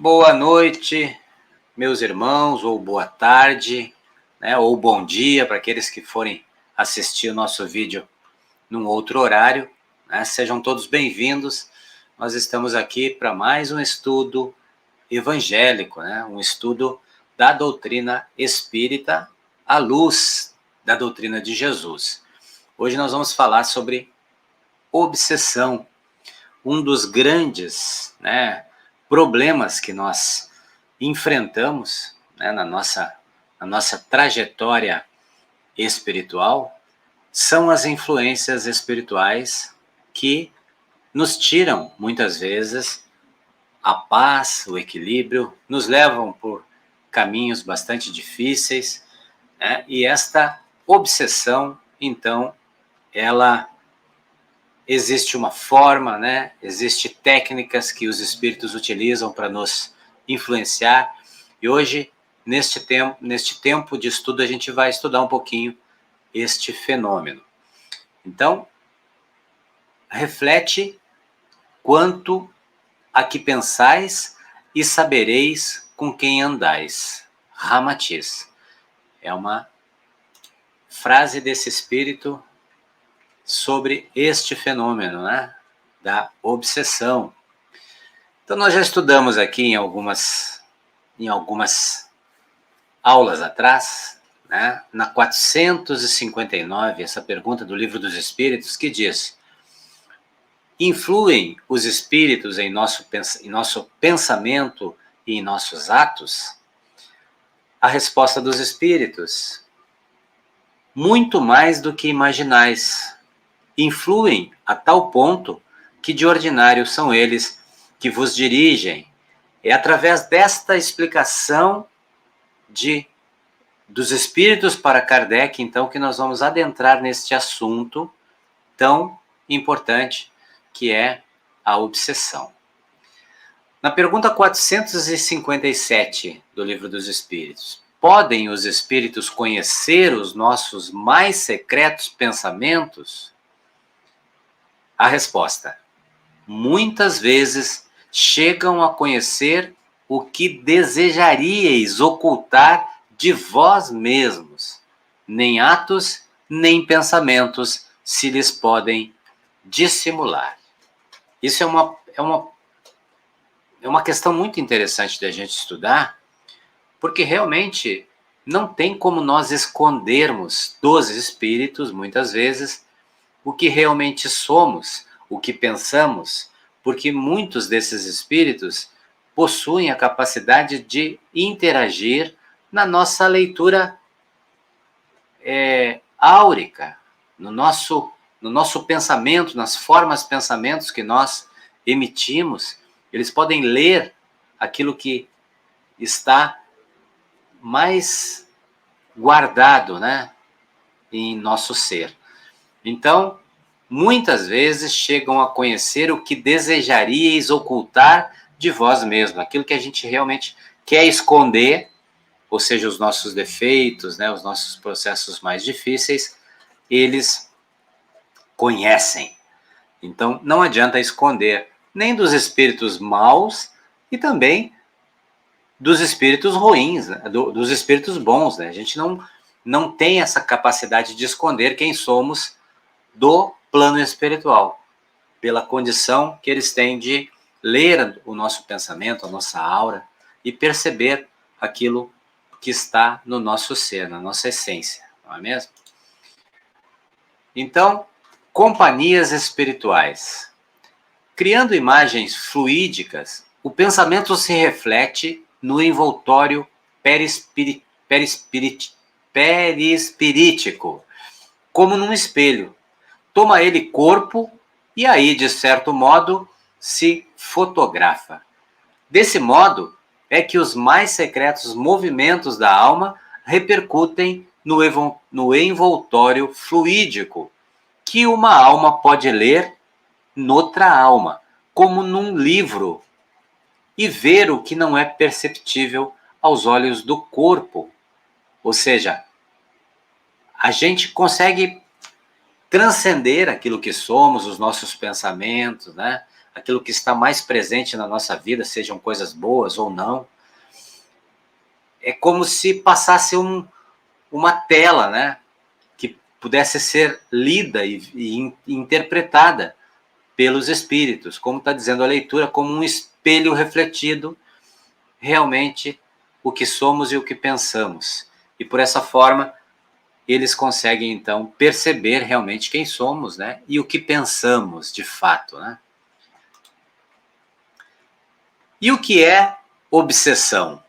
Boa noite, meus irmãos, ou boa tarde, né, ou bom dia para aqueles que forem assistir o nosso vídeo num outro horário, né? Sejam todos bem-vindos. Nós estamos aqui para mais um estudo evangélico, né? Um estudo da doutrina espírita à luz da doutrina de Jesus. Hoje nós vamos falar sobre obsessão, um dos grandes, né, problemas que nós enfrentamos, né, na nossa trajetória espiritual, são as influências espirituais que nos tiram, muitas vezes, a paz, o equilíbrio, nos levam por caminhos bastante difíceis, né? E esta obsessão, então, ela existe uma forma, né? Existe técnicas que os espíritos utilizam para nos influenciar. E hoje, neste tempo de estudo, a gente vai estudar um pouquinho este fenômeno. Então, reflete quanto a que pensais e sabereis com quem andais. Ramatiz. É uma frase desse espírito sobre este fenômeno, né, da obsessão. Então nós já estudamos aqui em algumas aulas atrás, né, na 459, essa pergunta do Livro dos Espíritos, que diz: influem os espíritos em nosso pensamento e em nossos atos? A resposta dos espíritos: muito mais do que imaginais. Influem a tal ponto que de ordinário são eles que vos dirigem. É através desta explicação dos espíritos para Kardec, então, que nós vamos adentrar neste assunto tão importante que é a obsessão. Na pergunta 457 do Livro dos Espíritos: podem os espíritos conhecer os nossos mais secretos pensamentos? A resposta: muitas vezes chegam a conhecer o que desejaríeis ocultar de vós mesmos. Nem atos, nem pensamentos se lhes podem dissimular. Isso é uma questão muito interessante da gente estudar, porque realmente não tem como nós escondermos dos espíritos, muitas vezes, o que realmente somos, o que pensamos, porque muitos desses espíritos possuem a capacidade de interagir na nossa leitura áurica, no nosso pensamento, nas formas pensamentos que nós emitimos. Eles podem ler aquilo que está mais guardado, né, em nosso ser. Então, muitas vezes chegam a conhecer o que desejaríeis ocultar de vós mesmo, aquilo que a gente realmente quer esconder, ou seja, os nossos defeitos, né, os nossos processos mais difíceis, eles conhecem. Então, não adianta esconder nem dos espíritos maus e também dos espíritos ruins, né, dos espíritos bons, né? A gente não tem essa capacidade de esconder quem somos do plano espiritual, pela condição que eles têm de ler o nosso pensamento, a nossa aura e perceber aquilo que está no nosso ser, na nossa essência, não é mesmo? Então, companhias espirituais. Criando imagens fluídicas, o pensamento se reflete no envoltório perispirítico, como num espelho. Toma ele corpo e aí, de certo modo, se fotografa. Desse modo é que os mais secretos movimentos da alma repercutem no envoltório fluídico, que uma alma pode ler noutra alma, como num livro, e ver o que não é perceptível aos olhos do corpo. Ou seja, a gente consegue transcender aquilo que somos, os nossos pensamentos, né? Aquilo que está mais presente na nossa vida, sejam coisas boas ou não. É como se passasse uma tela, né? Que pudesse ser lida e interpretada pelos espíritos, como está dizendo a leitura, como um espelho refletido realmente o que somos e o que pensamos. E por essa forma, eles conseguem, então, perceber realmente quem somos, né? E o que pensamos, de fato, né? E o que é obsessão?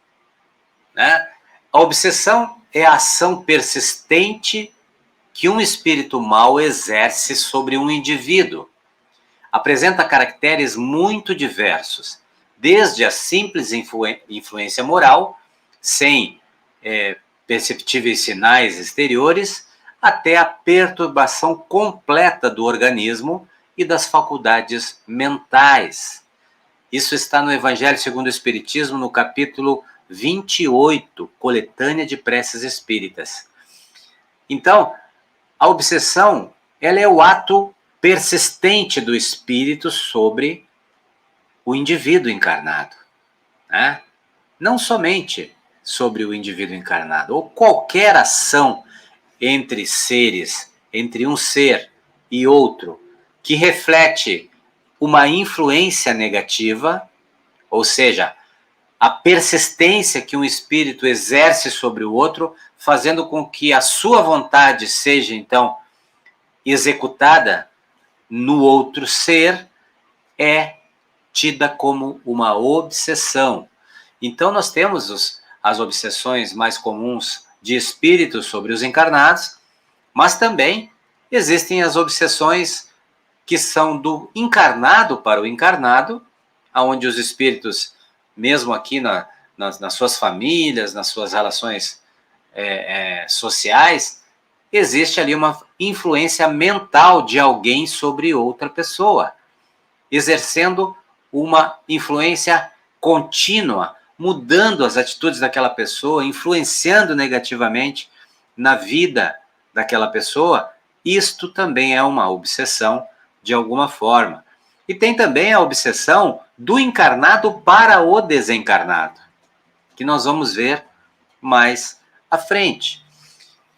Né? A obsessão é a ação persistente que um espírito mau exerce sobre um indivíduo. Apresenta caracteres muito diversos, desde a simples influência moral, sem perceptíveis sinais exteriores, até a perturbação completa do organismo e das faculdades mentais. Isso está no Evangelho segundo o Espiritismo, no capítulo 28, Coletânea de Preces Espíritas. Então, a obsessão, ela é o ato persistente do espírito sobre o indivíduo encarnado, né? Não somente sobre o indivíduo encarnado, ou qualquer ação entre seres, entre um ser e outro, que reflete uma influência negativa, ou seja, a persistência que um espírito exerce sobre o outro, fazendo com que a sua vontade seja, então, executada no outro ser, é tida como uma obsessão. Então, nós temos as obsessões mais comuns de espíritos sobre os encarnados, mas também existem as obsessões que são do encarnado para o encarnado, onde os espíritos, mesmo aqui nas suas famílias, nas suas relações sociais, existe ali uma influência mental de alguém sobre outra pessoa, exercendo uma influência contínua, mudando as atitudes daquela pessoa, influenciando negativamente na vida daquela pessoa. Isto também é uma obsessão de alguma forma. E tem também a obsessão do encarnado para o desencarnado, que nós vamos ver mais à frente.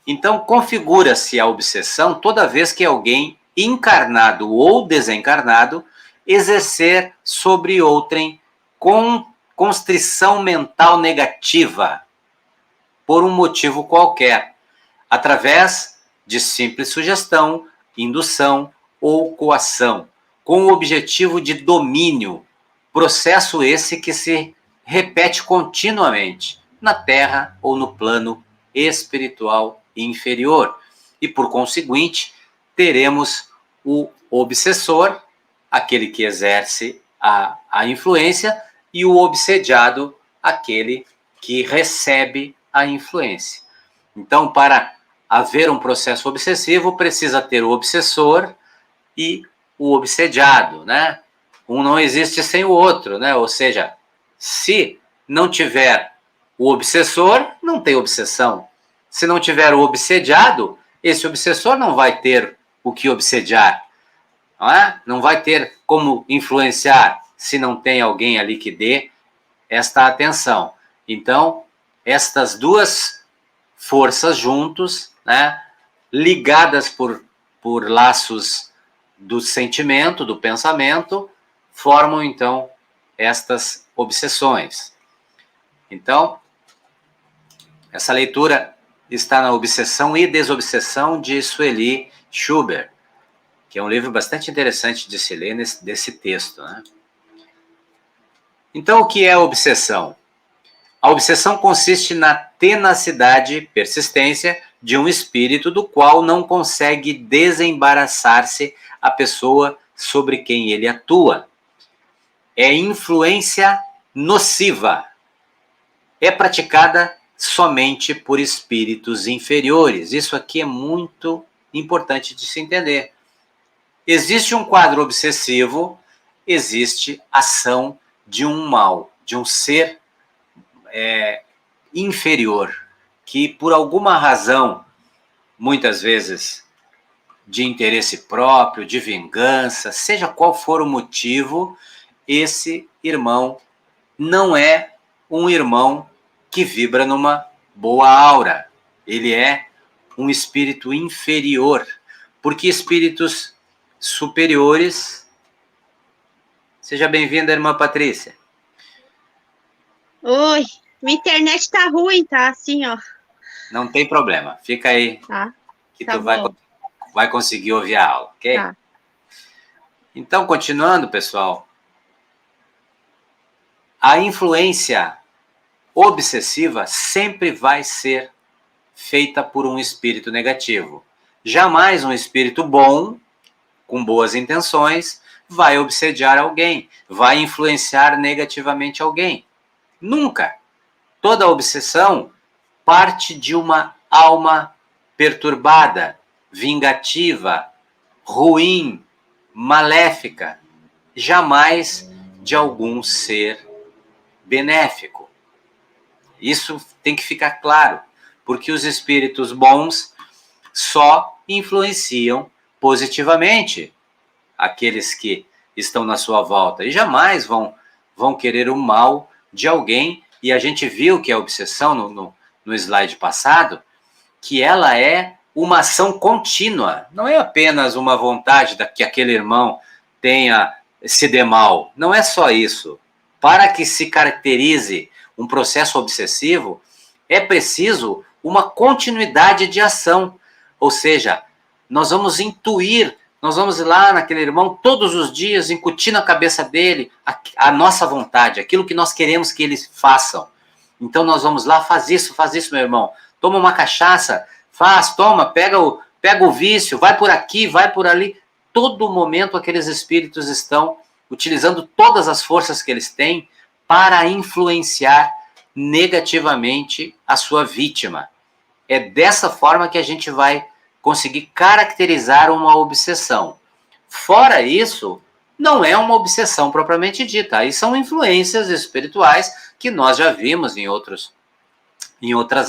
Então, configura-se a obsessão toda vez que alguém encarnado ou desencarnado exercer sobre outrem constrição mental negativa, por um motivo qualquer, através de simples sugestão, indução ou coação, com o objetivo de domínio, processo esse que se repete continuamente na Terra ou no plano espiritual inferior. E, por conseguinte, teremos o obsessor, aquele que exerce a influência, e o obsediado, aquele que recebe a influência. Então, para haver um processo obsessivo, precisa ter o obsessor e o obsediado, né? Um não existe sem o outro, né? Ou seja, se não tiver o obsessor, não tem obsessão. Se não tiver o obsediado, esse obsessor não vai ter o que obsediar, não é? Não vai ter como influenciar se não tem alguém ali que dê esta atenção. Então, estas duas forças juntos, né, ligadas por laços do sentimento, do pensamento, formam então estas obsessões. Então, essa leitura está na Obsessão e Desobsessão de Sueli Schubert, que é um livro bastante interessante de se ler desse texto, né? Então, o que é obsessão? A obsessão consiste na tenacidade, persistência de um espírito do qual não consegue desembaraçar-se a pessoa sobre quem ele atua. É influência nociva. É praticada somente por espíritos inferiores. Isso aqui é muito importante de se entender. Existe um quadro obsessivo, existe ação de um mal, de um ser inferior, que por alguma razão, muitas vezes de interesse próprio, de vingança, seja qual for o motivo, esse irmão não é um irmão que vibra numa boa aura. Ele é um espírito inferior, porque espíritos superiores... Seja bem-vinda, irmã Patrícia. Oi, minha internet tá ruim, tá? Assim, ó. Não tem problema, fica aí Tá, que tá tu bom. vai conseguir ouvir a aula, ok? Tá. Então, continuando, pessoal, a influência obsessiva sempre vai ser feita por um espírito negativo. Jamais um espírito bom, com boas intenções, vai obsediar alguém, vai influenciar negativamente alguém. Nunca. Toda obsessão parte de uma alma perturbada, vingativa, ruim, maléfica, jamais de algum ser benéfico. Isso tem que ficar claro, porque os espíritos bons só influenciam positivamente aqueles que estão na sua volta e jamais vão querer o mal de alguém. E a gente viu que a obsessão no slide passado, que ela é uma ação contínua, não é apenas uma vontade que aquele irmão tenha se dê mal, não é só isso. Para que se caracterize um processo obsessivo, é preciso uma continuidade de ação, ou seja, nós vamos intuir, nós vamos ir lá naquele irmão todos os dias, incutir na cabeça dele a nossa vontade, aquilo que nós queremos que eles façam. Então nós vamos lá, faz isso, meu irmão, toma uma cachaça, toma, pega o vício, vai por aqui, vai por ali. Todo momento aqueles espíritos estão utilizando todas as forças que eles têm para influenciar negativamente a sua vítima. É dessa forma que a gente vai conseguir caracterizar uma obsessão. Fora isso, não é uma obsessão propriamente dita. Aí são influências espirituais que nós já vimos em outras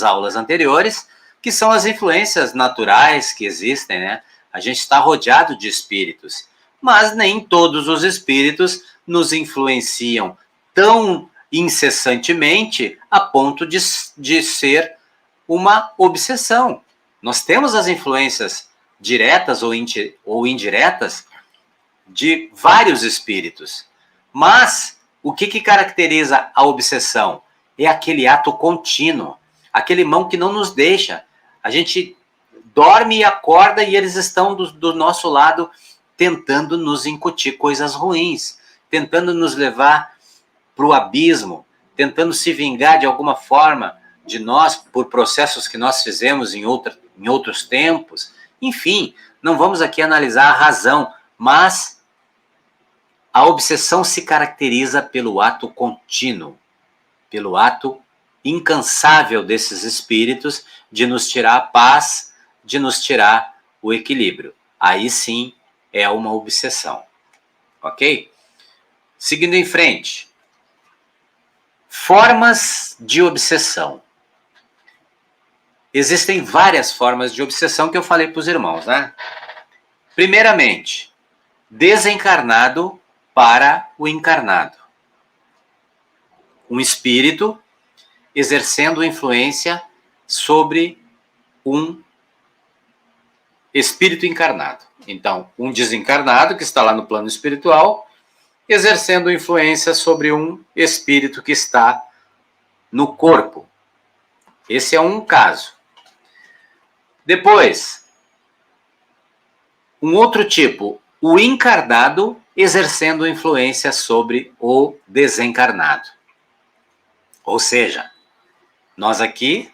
aulas anteriores, que são as influências naturais que existem, né? A gente está rodeado de espíritos, mas nem todos os espíritos nos influenciam tão incessantemente a ponto de ser uma obsessão. Nós temos as influências diretas ou indiretas de vários espíritos, mas o que caracteriza a obsessão? É aquele ato contínuo, aquele mão que não nos deixa. A gente dorme e acorda e eles estão do nosso lado tentando nos incutir coisas ruins, tentando nos levar para o abismo, tentando se vingar de alguma forma de nós por processos que nós fizemos em outros tempos. Enfim, não vamos aqui analisar a razão, mas a obsessão se caracteriza pelo ato contínuo, pelo ato incansável desses espíritos de nos tirar a paz, de nos tirar o equilíbrio. Aí sim é uma obsessão. Ok? Seguindo em frente. Formas de obsessão. Existem várias formas de obsessão que eu falei para os irmãos, né? Primeiramente, desencarnado para o encarnado. Um espírito exercendo influência sobre um espírito encarnado. Então, um desencarnado que está lá no plano espiritual, exercendo influência sobre um espírito que está no corpo. Esse é um caso. Depois, um outro tipo, o encarnado exercendo influência sobre o desencarnado. Ou seja, nós aqui,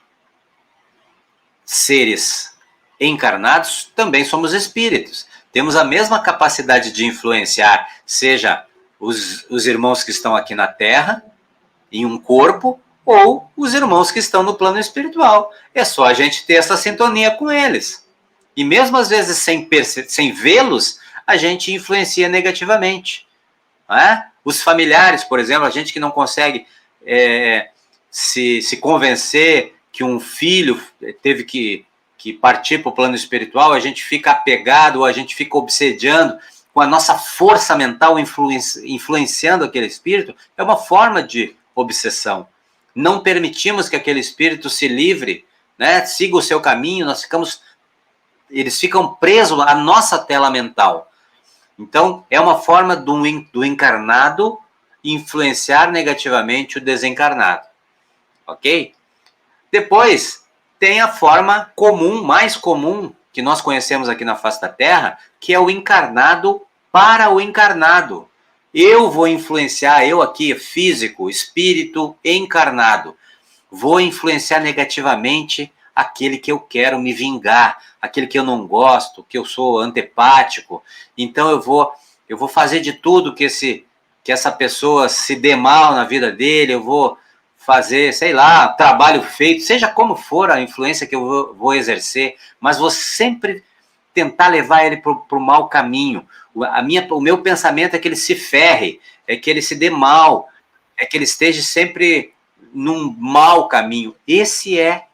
seres encarnados, também somos espíritos. Temos a mesma capacidade de influenciar, seja os irmãos que estão aqui na Terra, em um corpo, ou os irmãos que estão no plano espiritual. É só a gente ter essa sintonia com eles. E mesmo às vezes sem vê-los, a gente influencia negativamente. Não é? Os familiares, por exemplo, a gente que não consegue se convencer que um filho teve que partir para o plano espiritual, a gente fica apegado, ou a gente fica obsediando com a nossa força mental influenciando aquele espírito, é uma forma de obsessão. Não permitimos que aquele espírito se livre, né, siga o seu caminho, eles ficam presos à nossa tela mental. Então, é uma forma do encarnado influenciar negativamente o desencarnado. Ok? Depois, tem a forma comum, mais comum, que nós conhecemos aqui na face da Terra, que é o encarnado para o encarnado. Eu vou influenciar, eu aqui, físico, espírito encarnado, vou influenciar negativamente aquele que eu quero me vingar, aquele que eu não gosto, que eu sou antipático. Então eu vou fazer de tudo que essa pessoa se dê mal na vida dele, eu vou fazer, sei lá, trabalho feito, seja como for a influência que eu vou exercer, mas vou sempre tentar levar ele para o mau caminho. O meu pensamento é que ele se ferre, é que ele se dê mal, é que ele esteja sempre num mau caminho. Esse é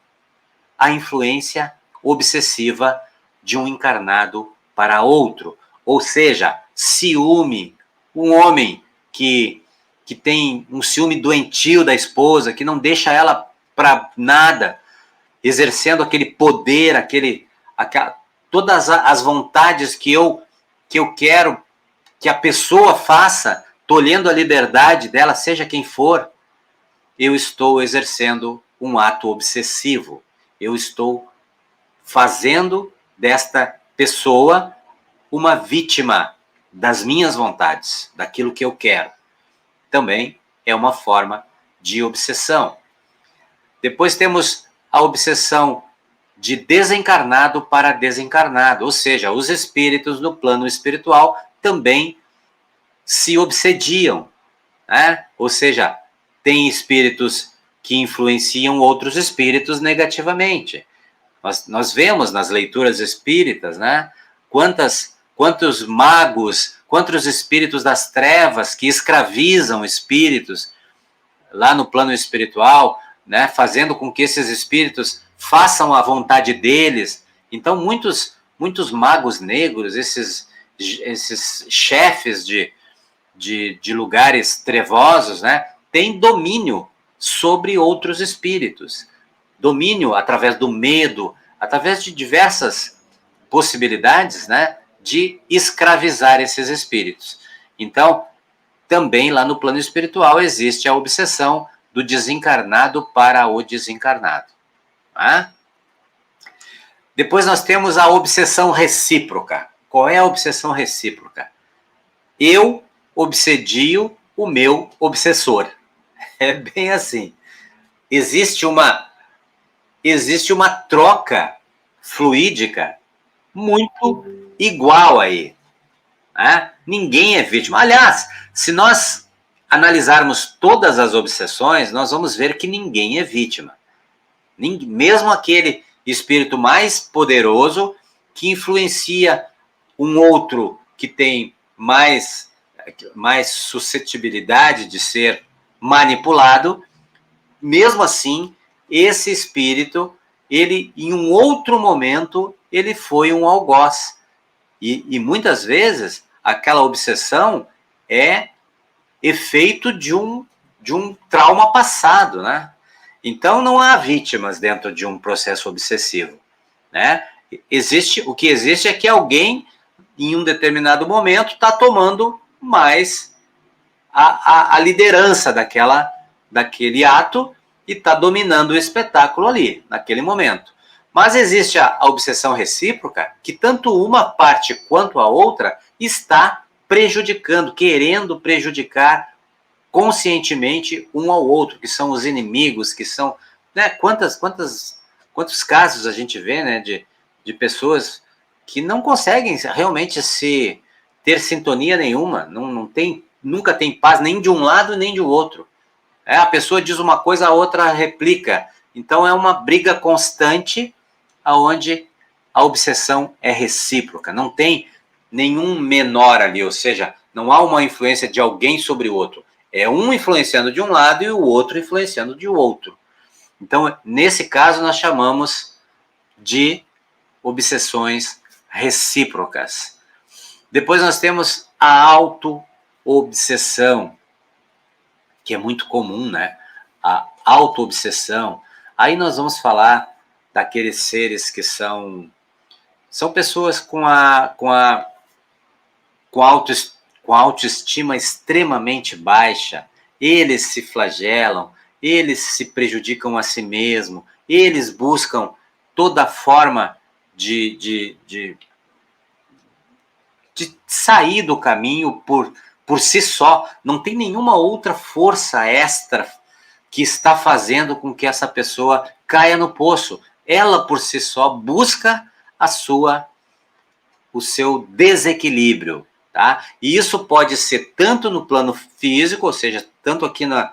a influência obsessiva de um encarnado para outro. Ou seja, ciúme. Um homem que tem um ciúme doentio da esposa, que não deixa ela para nada, exercendo aquele poder, todas as vontades que eu quero que a pessoa faça, tolhendo a liberdade dela, seja quem for, eu estou exercendo um ato obsessivo. Eu estou fazendo desta pessoa uma vítima das minhas vontades, daquilo que eu quero. Também é uma forma de obsessão. Depois temos a obsessão de desencarnado para desencarnado, ou seja, os espíritos no plano espiritual também se obsediam, né? Ou seja, tem espíritos que influenciam outros espíritos negativamente. Nós vemos nas leituras espíritas, né? Quantos magos, quantos espíritos das trevas que escravizam espíritos lá no plano espiritual, né? Fazendo com que esses espíritos façam a vontade deles. Então, muitos magos negros, esses chefes de lugares trevosos, né? Têm domínio sobre outros espíritos. Domínio através do medo, através de diversas possibilidades, né, de escravizar esses espíritos. Então, também lá no plano espiritual existe a obsessão do desencarnado para o desencarnado. Tá? Depois nós temos a obsessão recíproca. Qual é a obsessão recíproca? Eu obsedio o meu obsessor. É bem assim. Existe uma troca fluídica muito igual aí. Né? Ninguém é vítima. Aliás, se nós analisarmos todas as obsessões, nós vamos ver que ninguém é vítima. Mesmo aquele espírito mais poderoso que influencia um outro que tem mais suscetibilidade de ser manipulado, mesmo assim, esse espírito, ele, em um outro momento, ele foi um algoz. E muitas vezes, aquela obsessão é efeito de um trauma passado, né? Então, não há vítimas dentro de um processo obsessivo, né? O que existe é que alguém, em um determinado momento, está tomando mais a liderança daquele ato e está dominando o espetáculo ali, naquele momento. Mas existe a obsessão recíproca, que tanto uma parte quanto a outra está prejudicando, querendo prejudicar conscientemente um ao outro, que são os inimigos, que são... Né, quantos casos a gente vê, né, de pessoas que não conseguem realmente ter sintonia nenhuma, nunca tem paz nem de um lado nem de outro. A pessoa diz uma coisa, a outra replica. Então é uma briga constante onde a obsessão é recíproca. Não tem nenhum menor ali, ou seja, não há uma influência de alguém sobre o outro. É um influenciando de um lado e o outro influenciando de outro. Então, nesse caso, nós chamamos de obsessões recíprocas. Depois nós temos a auto-obsessão, que é muito comum, né? A auto-obsessão. Aí nós vamos falar daqueles seres que são pessoas com autoestima extremamente baixa. Eles se flagelam, eles se prejudicam a si mesmo, eles buscam toda forma de sair do caminho por si só. Não tem nenhuma outra força extra que está fazendo com que essa pessoa caia no poço. Ela por si só busca o seu desequilíbrio, tá? E isso pode ser tanto no plano físico, ou seja, tanto aqui na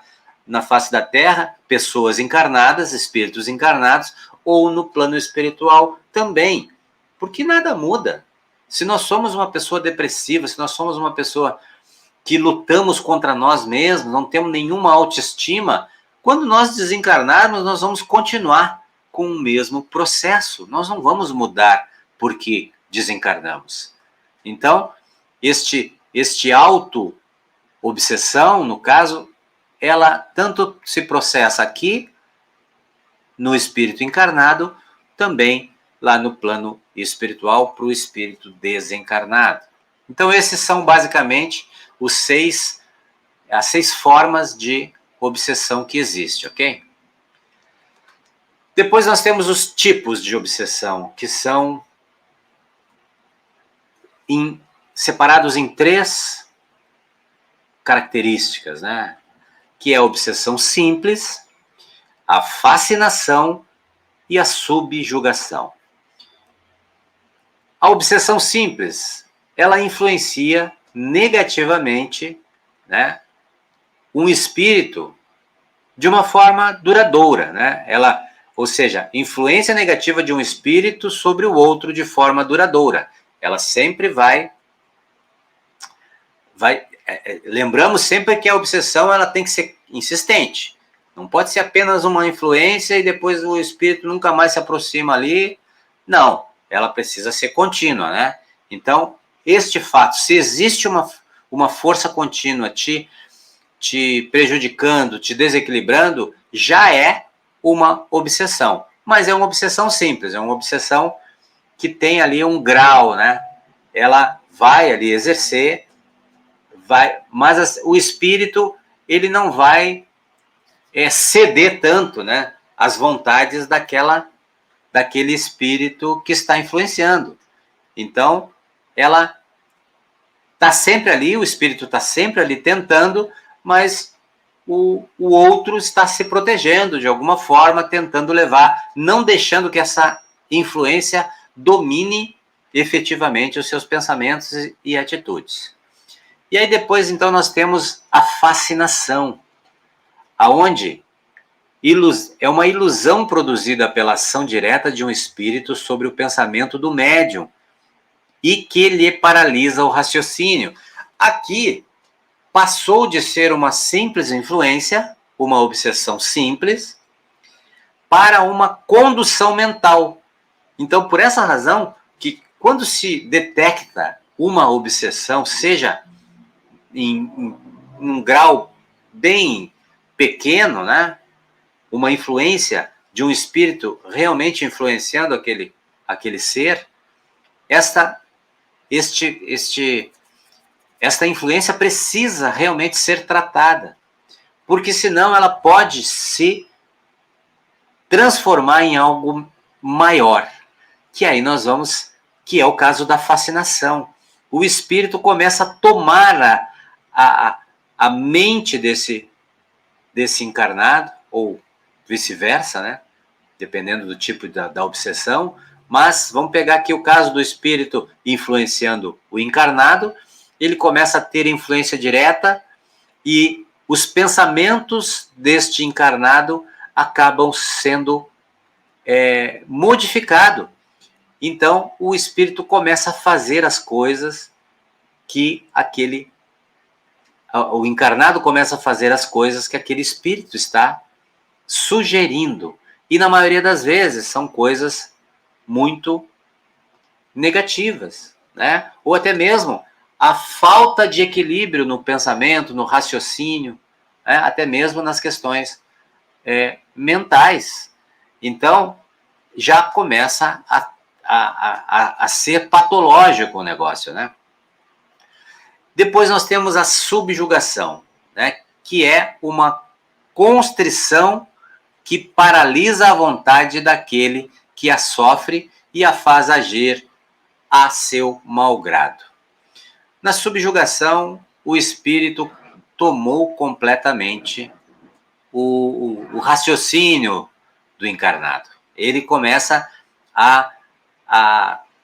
face da Terra, pessoas encarnadas, espíritos encarnados, ou no plano espiritual também, porque nada muda. Se nós somos uma pessoa depressiva, se nós somos uma pessoa que lutamos contra nós mesmos, não temos nenhuma autoestima, quando nós desencarnarmos, nós vamos continuar com o mesmo processo. Nós não vamos mudar porque desencarnamos. Então, este auto-obsessão, no caso, ela tanto se processa aqui, no espírito encarnado, também lá no plano espiritual, para o espírito desencarnado. Então, esses são basicamente as 6 formas de obsessão que existe, ok? Depois nós temos os tipos de obsessão, que são separados em 3 características, né? Que é a obsessão simples, a fascinação e a subjugação. A obsessão simples, ela influencia negativamente, né, um espírito de uma forma duradoura, né? Ou seja, influência negativa de um espírito sobre o outro de forma duradoura. Ela sempre vai lembramos sempre que a obsessão ela tem que ser insistente. Não pode ser apenas uma influência e depois o espírito nunca mais se aproxima ali. Não, ela precisa ser contínua, né? Então, este fato, se existe uma força contínua te prejudicando, te desequilibrando, já é uma obsessão. Mas é uma obsessão simples, é uma obsessão que tem ali um grau, né? Ela vai ali exercer, mas o espírito ele não vai ceder tanto, né, às vontades daquele espírito que está influenciando. Então, ela está sempre ali, o espírito está sempre ali tentando, mas o outro está se protegendo de alguma forma, tentando levar, não deixando que essa influência domine efetivamente os seus pensamentos e atitudes. E aí depois, então, nós temos a fascinação, aonde é uma ilusão produzida pela ação direta de um espírito sobre o pensamento do médium e que lhe paralisa o raciocínio. Aqui, passou de ser uma simples influência, uma obsessão simples, para uma condução mental. Então, por essa razão, que quando se detecta uma obsessão, seja em um grau bem pequeno, né? Uma influência de um espírito realmente influenciando aquele ser, esta influência precisa realmente ser tratada, porque senão ela pode se transformar em algo maior, que aí que é o caso da fascinação. O espírito começa a tomar a mente desse encarnado, ou vice-versa, né? Dependendo do tipo da obsessão, mas vamos pegar aqui o caso do espírito influenciando o encarnado, ele começa a ter influência direta e os pensamentos deste encarnado acabam sendo modificados. Então, o espírito começa a fazer as coisas que o encarnado começa a fazer as coisas que aquele espírito está sugerindo. E na maioria das vezes são coisas muito negativas, né? Ou até mesmo a falta de equilíbrio no pensamento, no raciocínio, né? Até mesmo nas questões mentais. Então, já começa a ser patológico o negócio, né? Depois nós temos a subjugação, né? Que é uma constrição que paralisa a vontade daquele que a sofre e a faz agir a seu malgrado. Na subjugação, o espírito tomou completamente o raciocínio do encarnado. Ele começa a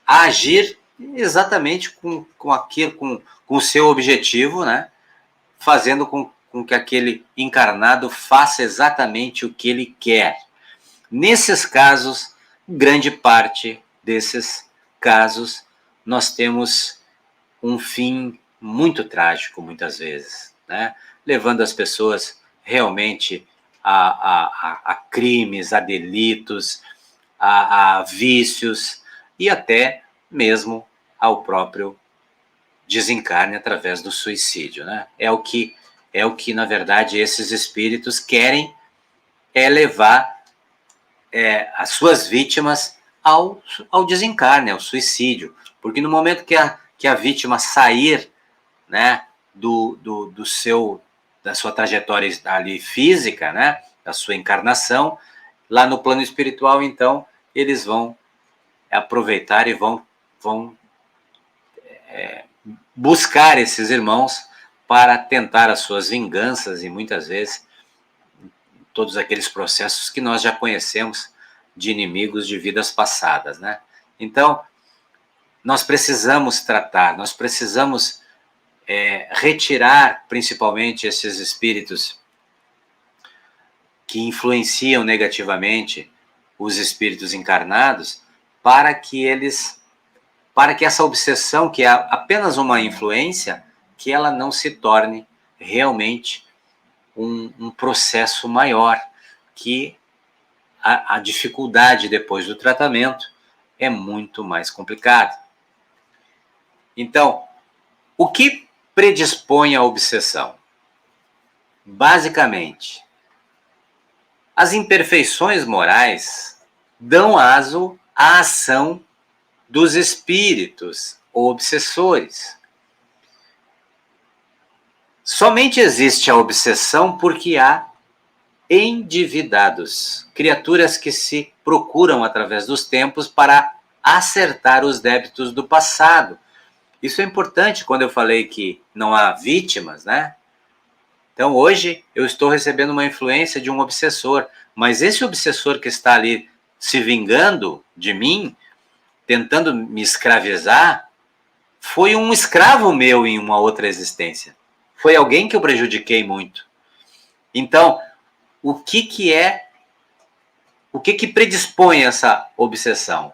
agir exatamente com aquilo, com o seu objetivo, né? Fazendo com que aquele encarnado faça exatamente o que ele quer. Nesses casos, grande parte desses casos, nós temos um fim muito trágico, muitas vezes, né? Levando as pessoas realmente a crimes, a delitos, a vícios e até mesmo ao próprio desencarne através do suicídio, né? É o que, na verdade, esses espíritos querem, levar as suas vítimas ao desencarne, ao suicídio. Porque no momento que a vítima sair, né, da sua trajetória ali física, né, da sua encarnação, lá no plano espiritual, então, eles vão aproveitar e vão buscar esses irmãos para tentar as suas vinganças e muitas vezes todos aqueles processos que nós já conhecemos de inimigos de vidas passadas, né? Então, nós precisamos tratar, nós precisamos retirar principalmente esses espíritos que influenciam negativamente os espíritos encarnados para que essa obsessão, que é apenas uma influência, que ela não se torne realmente um processo maior, que a dificuldade depois do tratamento é muito mais complicada. Então, o que predispõe à obsessão? Basicamente, as imperfeições morais dão aso à ação dos espíritos obsessores. Somente existe a obsessão porque há endividados, criaturas que se procuram através dos tempos para acertar os débitos do passado. Isso é importante quando eu falei que não há vítimas, né? Então hoje eu estou recebendo uma influência de um obsessor, mas esse obsessor que está ali se vingando de mim, tentando me escravizar, foi um escravo meu em uma outra existência. Foi alguém que eu prejudiquei muito. Então, o que predispõe essa obsessão?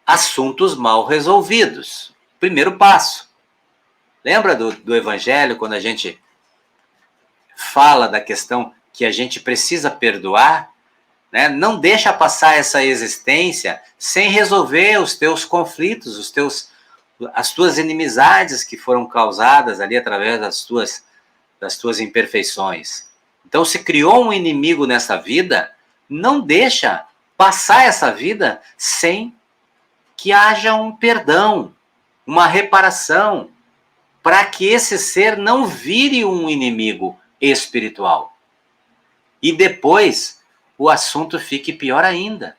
Assuntos mal resolvidos. Primeiro passo. Lembra do Evangelho, quando a gente fala da questão que a gente precisa perdoar? Né? Não deixa passar essa existência sem resolver os teus conflitos, as tuas inimizades que foram causadas ali através das tuas imperfeições. Então, se criou um inimigo nessa vida, não deixa passar essa vida sem que haja um perdão, uma reparação, para que esse ser não vire um inimigo espiritual. E depois o assunto fique pior ainda.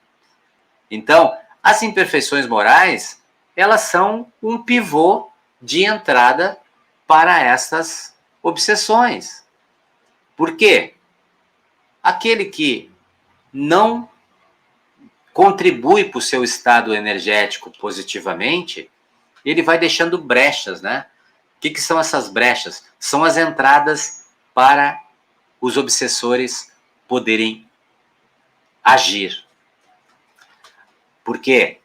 Então, as imperfeições morais, elas são um pivô de entrada para essas obsessões. Por quê? Aquele que não contribui para o seu estado energético positivamente, ele vai deixando brechas, né? O que são essas brechas? São as entradas para os obsessores poderem agir. Por quê?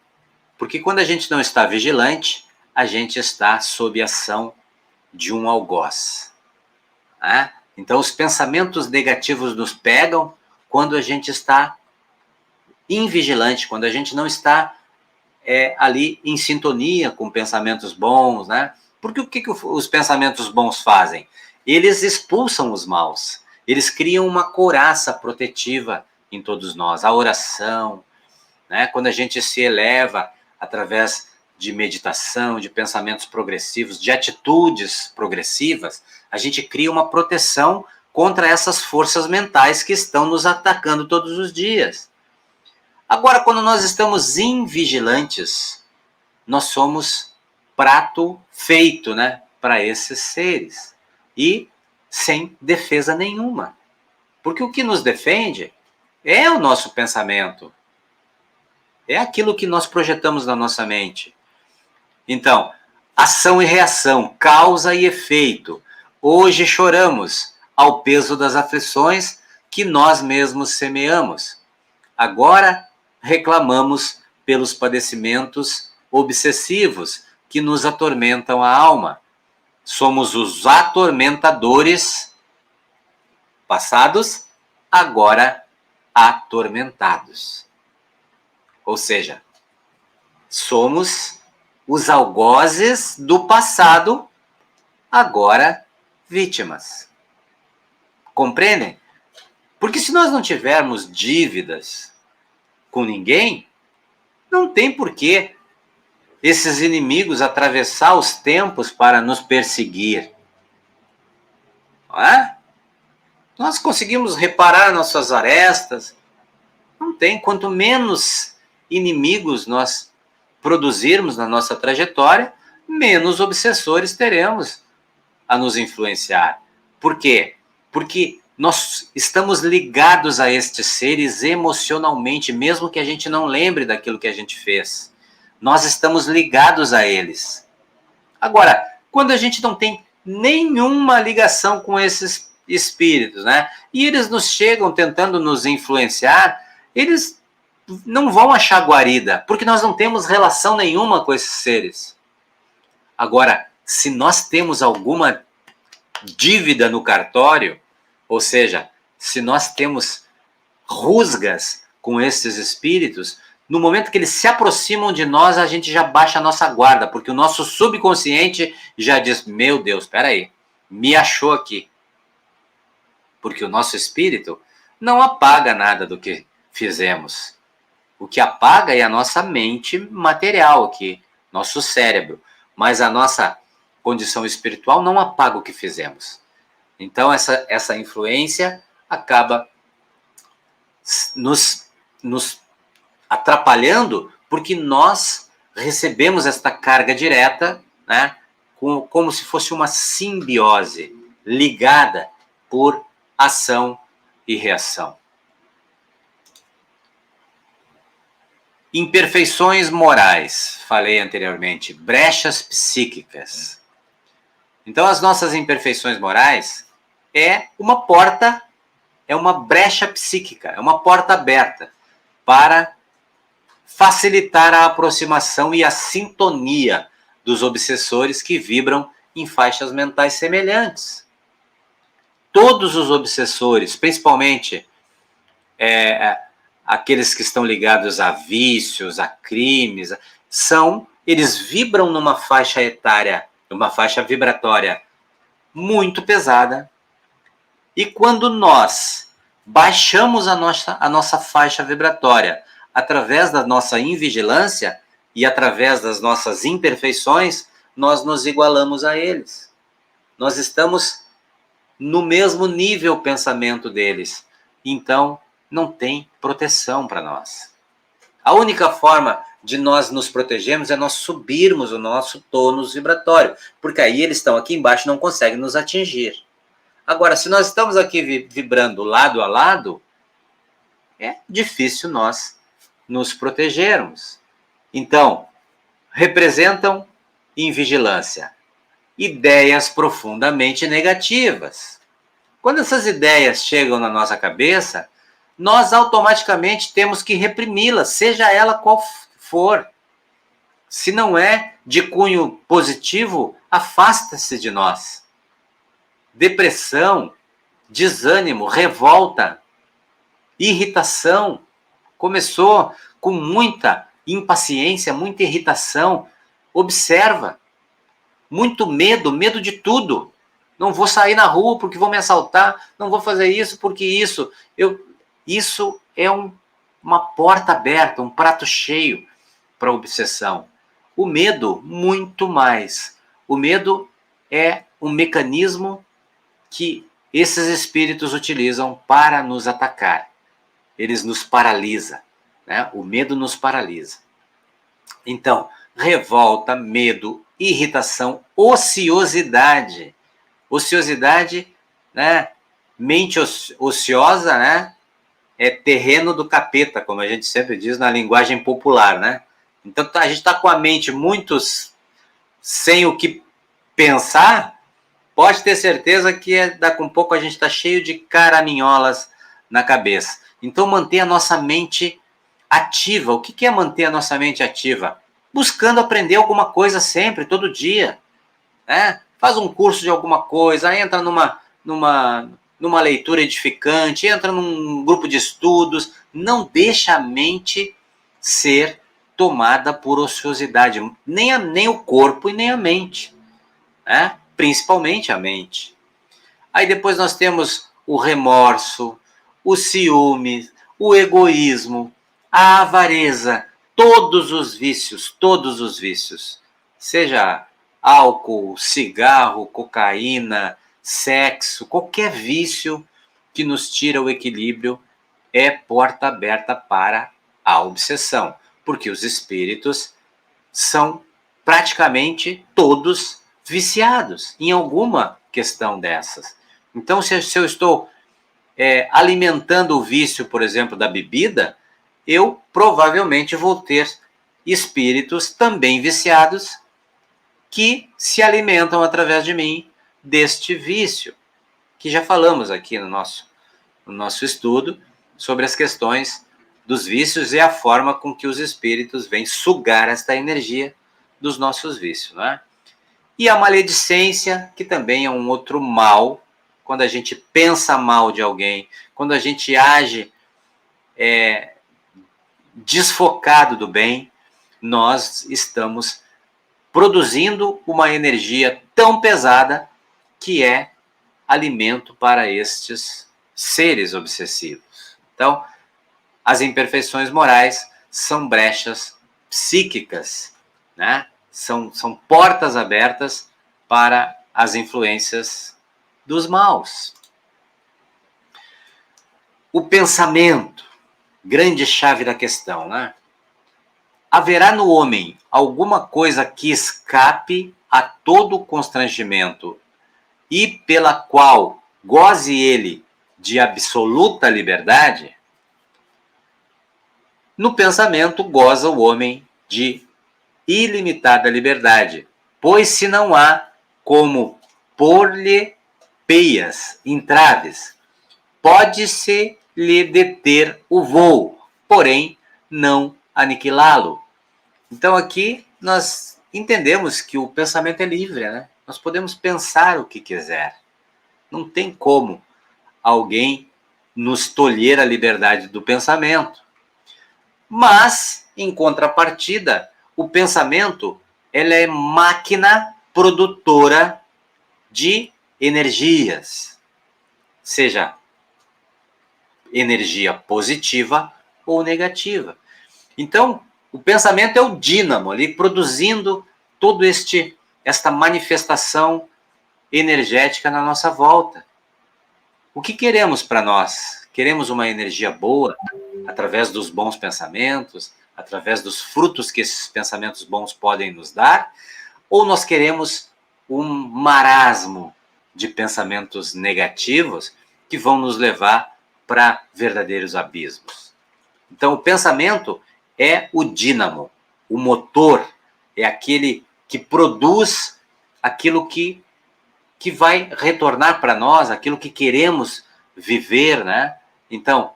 Porque quando a gente não está vigilante, a gente está sob ação de um algoz. Né? Então, os pensamentos negativos nos pegam quando a gente está invigilante, quando a gente não está ali em sintonia com pensamentos bons, né? Porque o que os pensamentos bons fazem? Eles expulsam os maus, eles criam uma couraça protetiva em todos nós. A oração, né? Quando a gente se eleva através de meditação, de pensamentos progressivos, de atitudes progressivas, a gente cria uma proteção contra essas forças mentais que estão nos atacando todos os dias. Agora, quando nós estamos invigilantes, nós somos prato feito, né, para esses seres e sem defesa nenhuma. Porque o que nos defende é o nosso pensamento, é aquilo que nós projetamos na nossa mente. Então, ação e reação, causa e efeito. Hoje choramos ao peso das aflições que nós mesmos semeamos. Agora reclamamos pelos padecimentos obsessivos que nos atormentam a alma. Somos os atormentadores passados, agora atormentados. Ou seja, somos os algozes do passado, agora vítimas. Compreendem? Porque se nós não tivermos dívidas com ninguém, não tem porquê esses inimigos atravessar os tempos para nos perseguir. Não é? Nós conseguimos reparar nossas arestas. Não tem. Quanto menos inimigos nós produzirmos na nossa trajetória, menos obsessores teremos a nos influenciar. Por quê? Porque nós estamos ligados a estes seres emocionalmente, mesmo que a gente não lembre daquilo que a gente fez. Nós estamos ligados a eles. Agora, quando a gente não tem nenhuma ligação com esses espíritos, né? E eles nos chegam tentando nos influenciar, eles não vão achar guarida, porque nós não temos relação nenhuma com esses seres. Agora, se nós temos alguma dívida no cartório, ou seja, se nós temos rusgas com esses espíritos, no momento que eles se aproximam de nós, a gente já baixa a nossa guarda, porque o nosso subconsciente já diz, meu Deus, espera aí, me achou aqui. Porque o nosso espírito não apaga nada do que fizemos. O que apaga é a nossa mente material aqui, nosso cérebro. Mas a nossa condição espiritual não apaga o que fizemos. Então, essa influência acaba nos atrapalhando, porque nós recebemos esta carga direta, né, como se fosse uma simbiose ligada por ação e reação. Imperfeições morais, falei anteriormente, brechas psíquicas. Então, as nossas imperfeições morais é uma porta, é uma brecha psíquica, é uma porta aberta para facilitar a aproximação e a sintonia dos obsessores que vibram em faixas mentais semelhantes. Todos os obsessores, principalmente aqueles que estão ligados a vícios, a crimes, eles vibram numa faixa etária, numa faixa vibratória muito pesada. E quando nós baixamos a nossa faixa vibratória através da nossa invigilância e através das nossas imperfeições, nós nos igualamos a eles. Nós estamos no mesmo nível pensamento deles. Então, não tem proteção para nós. A única forma de nós nos protegermos é nós subirmos o nosso tônus vibratório, porque aí eles estão aqui embaixo e não conseguem nos atingir. Agora, se nós estamos aqui vibrando lado a lado, é difícil nós nos protegermos. Então, representam invigilância, ideias profundamente negativas. Quando essas ideias chegam na nossa cabeça, nós automaticamente temos que reprimi-las, seja ela qual for. Se não é de cunho positivo, afasta-se de nós. Depressão, desânimo, revolta, irritação. Começou com muita impaciência, muita irritação. Observa. Muito medo, medo de tudo. Não vou sair na rua porque vão me assaltar, não vou fazer isso porque isso. Isso é uma porta aberta, um prato cheio para a obsessão. O medo, muito mais. O medo é um mecanismo que esses espíritos utilizam para nos atacar. Eles nos paralisam, né? O medo nos paralisa. Então, revolta, medo, irritação, ociosidade. Ociosidade, né? Mente ociosa, né? É terreno do capeta, como a gente sempre diz na linguagem popular, né? Então, a gente está com a mente muito sem o que pensar, pode ter certeza que daqui a um pouco a gente está cheio de caraminholas na cabeça. Então, manter a nossa mente ativa. O que é manter a nossa mente ativa? Buscando aprender alguma coisa sempre, todo dia. Né? Faz um curso de alguma coisa, entra numa leitura edificante, entra num grupo de estudos. Não deixa a mente ser tomada por ociosidade, nem o corpo e nem a mente, né? Principalmente a mente. Aí depois nós temos o remorso, o ciúme, o egoísmo, a avareza, todos os vícios, seja álcool, cigarro, cocaína, sexo, qualquer vício que nos tira o equilíbrio é porta aberta para a obsessão, porque os espíritos são praticamente todos viciados em alguma questão dessas. Então, se eu estou alimentando o vício, por exemplo, da bebida, eu provavelmente vou ter espíritos também viciados que se alimentam através de mim deste vício, que já falamos aqui no nosso estudo sobre as questões dos vícios e a forma com que os espíritos vêm sugar esta energia dos nossos vícios, né? E a maledicência, que também é um outro mal, quando a gente pensa mal de alguém, quando a gente age desfocado do bem, nós estamos produzindo uma energia tão pesada que é alimento para estes seres obsessivos. Então, as imperfeições morais são brechas psíquicas, né? São portas abertas para as influências dos maus. O pensamento, grande chave da questão, né? Haverá no homem alguma coisa que escape a todo constrangimento e pela qual goze ele de absoluta liberdade? No pensamento goza o homem de ilimitada liberdade, pois se não há como pôr-lhe peias, entraves, pode-se lhe deter o voo, porém não aniquilá-lo. Então aqui nós entendemos que o pensamento é livre, né? Nós podemos pensar o que quiser. Não tem como alguém nos tolher a liberdade do pensamento. Mas, em contrapartida, o pensamento ela é máquina produtora de energias, seja energia positiva ou negativa. Então, o pensamento é o dínamo ali produzindo todo esta manifestação energética na nossa volta. O que queremos para nós? Queremos uma energia boa através dos bons pensamentos, através dos frutos que esses pensamentos bons podem nos dar? Ou nós queremos um marasmo de pensamentos negativos que vão nos levar para verdadeiros abismos? Então, o pensamento é o dínamo, o motor, é aquele que produz aquilo que vai retornar para nós, aquilo que queremos viver, né? Então,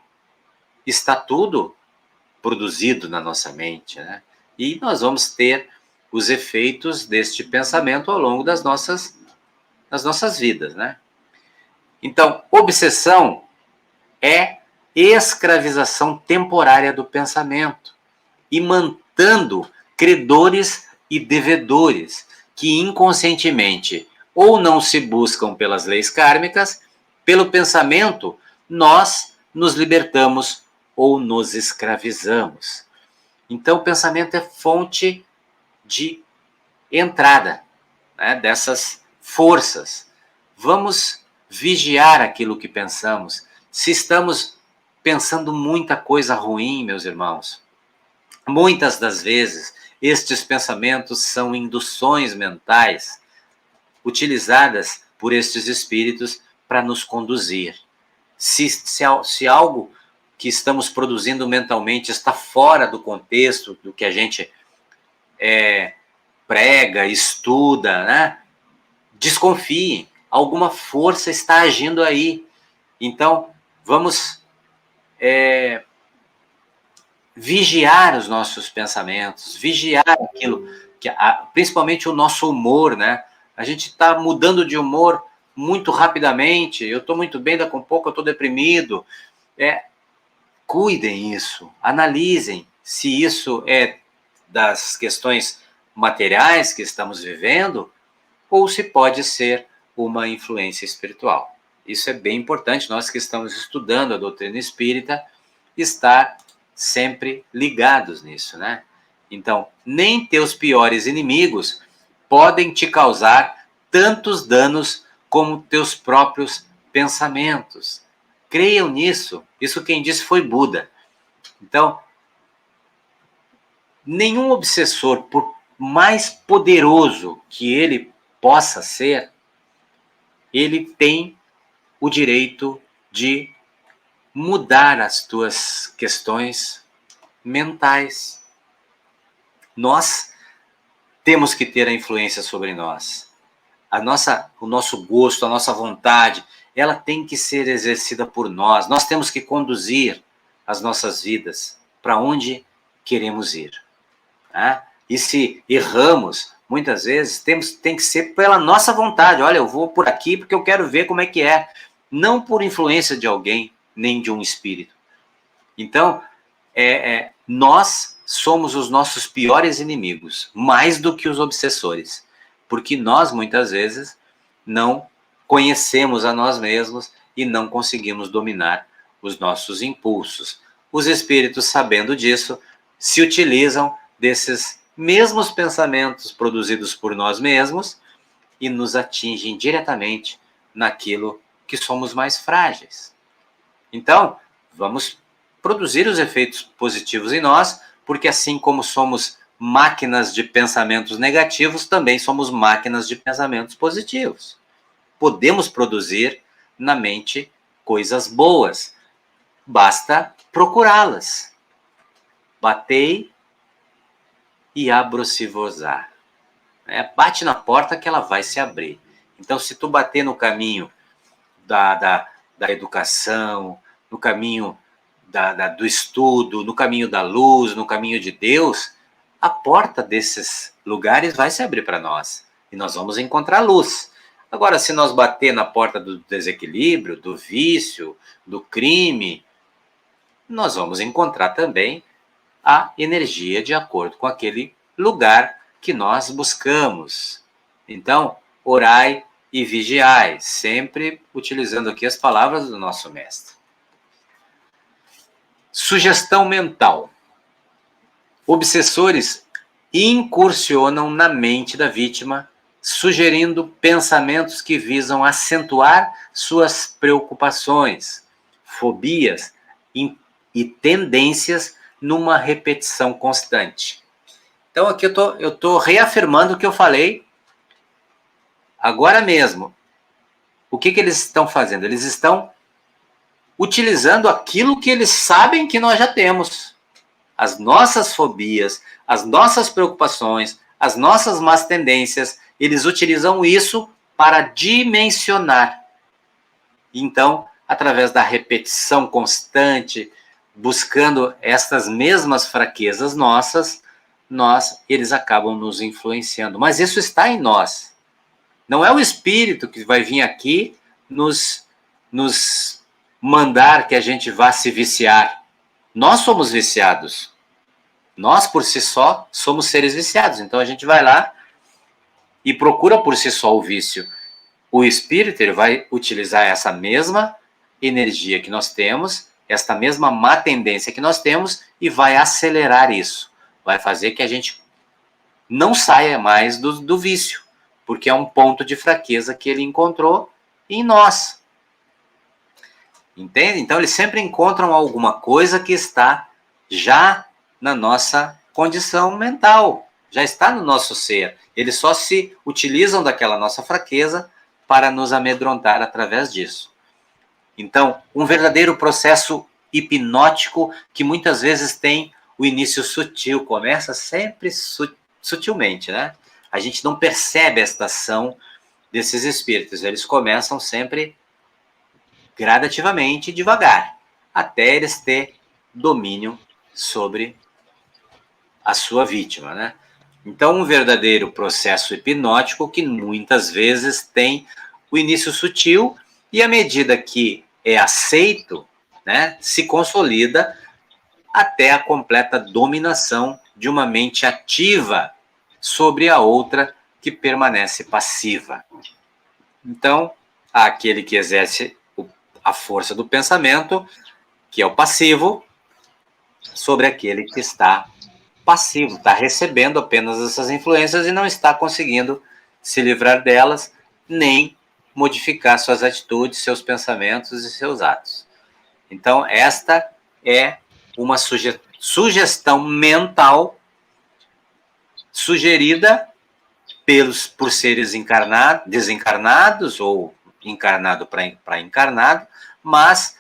está tudo produzido na nossa mente, né? E nós vamos ter os efeitos deste pensamento ao longo das nossas vidas, né? Então, obsessão é escravização temporária do pensamento e juntando credores e devedores, que inconscientemente ou não se buscam pelas leis kármicas, pelo pensamento, nós nos libertamos ou nos escravizamos. Então, o pensamento é fonte de entrada, né, dessas forças. Vamos vigiar aquilo que pensamos. Se estamos pensando muita coisa ruim, meus irmãos, muitas das vezes estes pensamentos são induções mentais utilizadas por estes espíritos para nos conduzir. Se algo que estamos produzindo mentalmente está fora do contexto do que a gente prega, estuda, né? Desconfiem, alguma força está agindo aí. Então, vamos vigiar os nossos pensamentos, vigiar aquilo, principalmente o nosso humor, né? A gente está mudando de humor muito rapidamente. Eu estou muito bem, daqui a pouco eu estou deprimido. Cuidem isso, analisem se isso é das questões materiais que estamos vivendo ou se pode ser uma influência espiritual. Isso é bem importante, nós que estamos estudando a doutrina espírita, estar sempre ligados nisso, né? Então, nem teus piores inimigos podem te causar tantos danos como teus próprios pensamentos. Creiam nisso. Isso quem disse foi Buda. Então, nenhum obsessor, por mais poderoso que ele possa ser, ele tem o direito de mudar as tuas questões mentais. Nós temos que ter a influência sobre nós. O nosso gosto, a nossa vontade, ela tem que ser exercida por nós. Nós temos que conduzir as nossas vidas para onde queremos ir. Né? E se erramos, muitas vezes, tem que ser pela nossa vontade. Olha, eu vou por aqui porque eu quero ver como é que é. Não por influência de alguém, nem de um espírito. Então, nós somos os nossos piores inimigos, mais do que os obsessores. Porque nós, muitas vezes, não conhecemos a nós mesmos e não conseguimos dominar os nossos impulsos. Os espíritos, sabendo disso, se utilizam desses mesmos pensamentos produzidos por nós mesmos e nos atingem diretamente naquilo que somos mais frágeis. Então, vamos produzir os efeitos positivos em nós, porque assim como somos máquinas de pensamentos negativos, também somos máquinas de pensamentos positivos. Podemos produzir na mente coisas boas, basta procurá-las. Batei e abro-se-vos-á. Bate na porta que ela vai se abrir. Então, se tu bater no caminho da educação, no caminho do estudo, no caminho da luz, no caminho de Deus, a porta desses lugares vai se abrir para nós e nós vamos encontrar luz. Agora, se nós bater na porta do desequilíbrio, do vício, do crime, nós vamos encontrar também a energia de acordo com aquele lugar que nós buscamos. Então, orai e vigiai, sempre utilizando aqui as palavras do nosso mestre. Sugestão mental. Obsessores incursionam na mente da vítima, sugerindo pensamentos que visam acentuar suas preocupações, fobias e tendências numa repetição constante. Então, aqui eu tô reafirmando o que eu falei agora mesmo. O que eles estão fazendo? Eles estão utilizando aquilo que eles sabem que nós já temos. As nossas fobias, as nossas preocupações, as nossas más tendências, eles utilizam isso para dimensionar. Então, através da repetição constante, buscando estas mesmas fraquezas nossas, eles acabam nos influenciando. Mas isso está em nós. Não é o espírito que vai vir aqui nos mandar que a gente vá se viciar. Nós somos viciados. Nós, por si só, somos seres viciados. Então, a gente vai lá e procura por si só o vício. O espírito, ele vai utilizar essa mesma energia que nós temos, esta mesma má tendência que nós temos, e vai acelerar isso. Vai fazer que a gente não saia mais do vício, porque é um ponto de fraqueza que ele encontrou em nós. Entende? Então, eles sempre encontram alguma coisa que está já na nossa condição mental, já está no nosso ser. Eles só se utilizam daquela nossa fraqueza para nos amedrontar através disso. Então, um verdadeiro processo hipnótico que muitas vezes tem o início sutil, começa sempre sutilmente, né? A gente não percebe esta ação desses espíritos, eles começam sempre gradativamente, devagar, até eles ter domínio sobre a sua vítima, né? Então, um verdadeiro processo hipnótico que muitas vezes tem o início sutil e, à medida que é aceito, né, se consolida até a completa dominação de uma mente ativa sobre a outra que permanece passiva. Então, há aquele que exerce a força do pensamento, que é o passivo, sobre aquele que está passivo, está recebendo apenas essas influências e não está conseguindo se livrar delas, nem modificar suas atitudes, seus pensamentos e seus atos. Então, esta é uma sugestão mental sugerida por seres desencarnados ou encarnado para encarnado, mas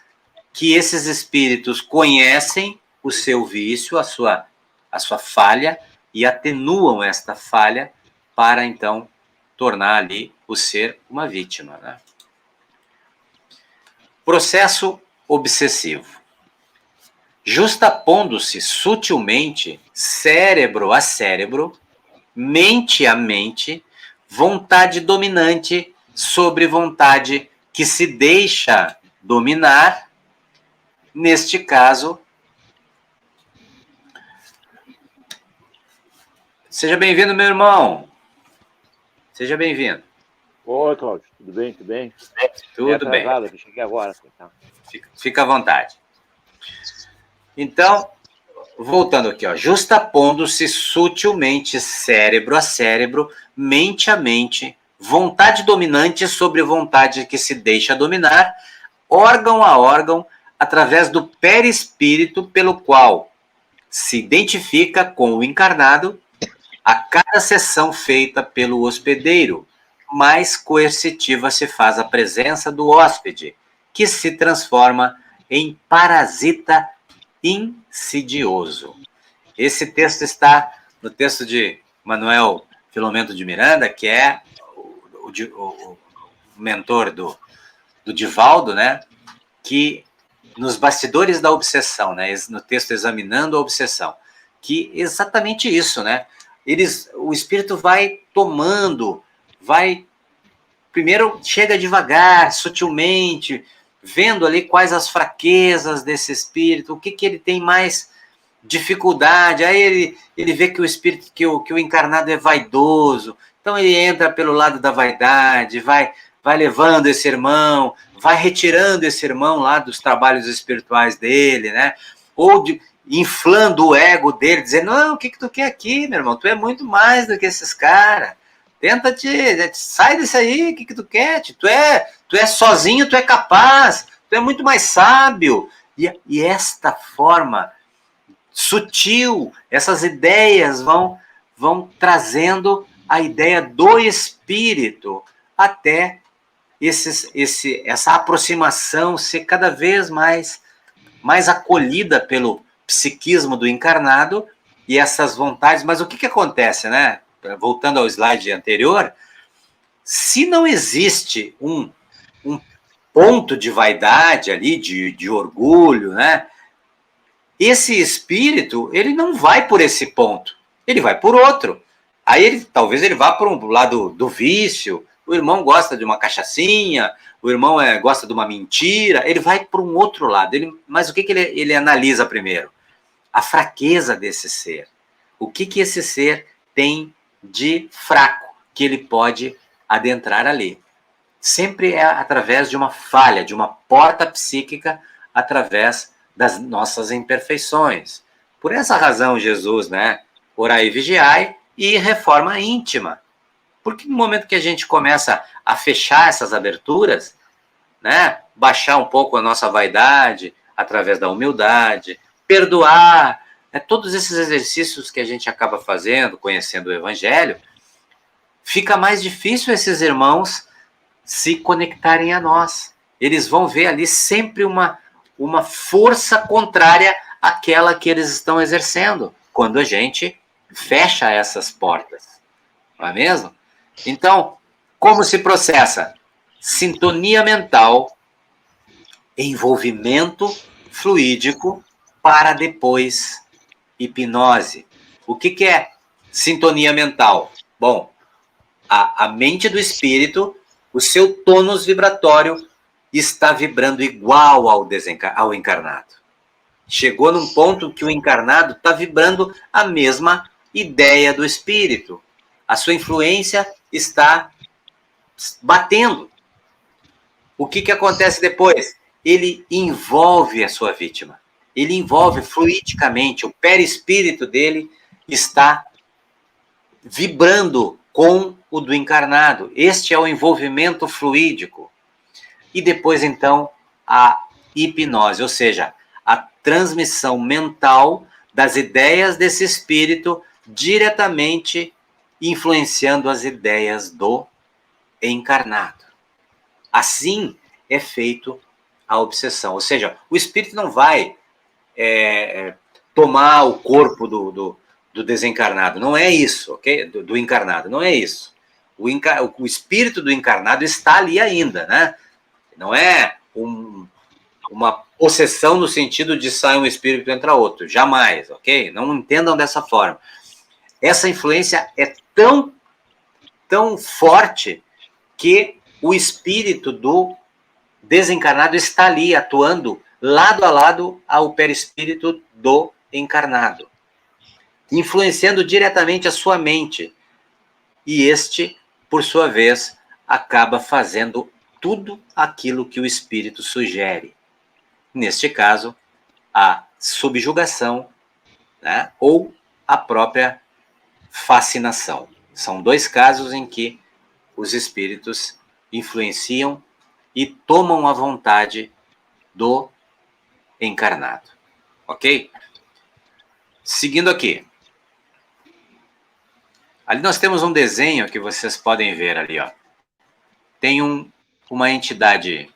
que esses espíritos conhecem o seu vício, a sua falha, e atenuam esta falha para, então, tornar ali o ser uma vítima, né? Processo obsessivo. Justapondo-se sutilmente cérebro a cérebro, mente a mente, vontade dominante sobre vontade que se deixa dominar, neste caso. Seja bem-vindo, meu irmão. Seja bem-vindo. Oi, Cláudio. Tudo bem? Tudo bem? Tudo bem. Eu cheguei agora. Tá? Fica à vontade. Então, voltando aqui, ó, justapondo-se sutilmente cérebro a cérebro, mente a mente, vontade dominante sobre vontade que se deixa dominar, órgão a órgão, através do perispírito pelo qual se identifica com o encarnado, a cada sessão feita pelo hospedeiro, mais coercitiva se faz a presença do hóspede, que se transforma em parasita insidioso. Esse texto está no texto de Manuel Filomeno de Miranda, que é o mentor do Divaldo, né? Que nos bastidores da obsessão, né? No texto Examinando a Obsessão, que exatamente isso, né? O espírito vai tomando, primeiro chega devagar, sutilmente, vendo ali quais as fraquezas desse espírito, o que ele tem mais dificuldade. Aí ele vê que o espírito, que o encarnado é vaidoso, então ele entra pelo lado da vaidade, vai levando esse irmão, vai retirando esse irmão lá dos trabalhos espirituais dele, né? Ou inflando o ego dele, dizendo, não, o que tu quer aqui, meu irmão? Tu é muito mais do que esses caras. Sai desse aí, o que tu quer? Tu é sozinho, tu é capaz, tu é muito mais sábio. E esta forma sutil, essas ideias vão trazendo a ideia do espírito até essa aproximação ser cada vez mais acolhida pelo psiquismo do encarnado e essas vontades. Mas o que acontece, né? Voltando ao slide anterior, se não existe um ponto de vaidade ali, de orgulho, né? Esse espírito, ele não vai por esse ponto, ele vai por outro. Aí talvez ele vá para um lado do vício, o irmão gosta de uma cachaçinha, o irmão gosta de uma mentira, ele vai para um outro lado. Mas o que ele analisa primeiro? a fraqueza desse ser. O que esse ser tem de fraco que ele pode adentrar ali. Sempre é através de uma falha, de uma porta psíquica, através das nossas imperfeições. Por essa razão, Jesus, né, orai e vigiai, e reforma íntima. Porque no momento que a gente começa a fechar essas aberturas, né, baixar um pouco a nossa vaidade, através da humildade, perdoar, né, todos esses exercícios que a gente acaba fazendo, conhecendo o Evangelho, fica mais difícil esses irmãos se conectarem a nós. Eles vão ver ali sempre uma força contrária àquela que eles estão exercendo, quando a gente fecha essas portas. Não é mesmo? Então, como se processa? Sintonia mental, envolvimento fluídico, para depois hipnose. O que é sintonia mental? Bom, a mente do espírito, o seu tônus vibratório está vibrando igual ao encarnado. Chegou num ponto que o encarnado está vibrando a mesma ideia do espírito. A sua influência está batendo. O que acontece depois? Ele envolve a sua vítima. Ele envolve fluidicamente. O perispírito dele está vibrando com o do encarnado. Este é o envolvimento fluídico. E depois, então, a hipnose, ou seja, a transmissão mental das ideias desse espírito diretamente influenciando as ideias do encarnado. Assim é feito a obsessão. Ou seja, o espírito não vai tomar o corpo do desencarnado. Não é isso, ok? Do encarnado, não é isso. O espírito do encarnado está ali ainda, né? Não é uma possessão no sentido de sair um espírito e entrar outro. Jamais, ok? Não entendam dessa forma. Essa influência é tão forte que o espírito do desencarnado está ali, atuando lado a lado ao perispírito do encarnado, influenciando diretamente a sua mente. E este, por sua vez, acaba fazendo tudo aquilo que o espírito sugere. Neste caso, a subjugação, né, ou a própria fascinação. São dois casos em que os espíritos influenciam e tomam a vontade do encarnado. Ok? Seguindo aqui. Ali nós temos um desenho que vocês podem ver ali, ó. Tem uma entidade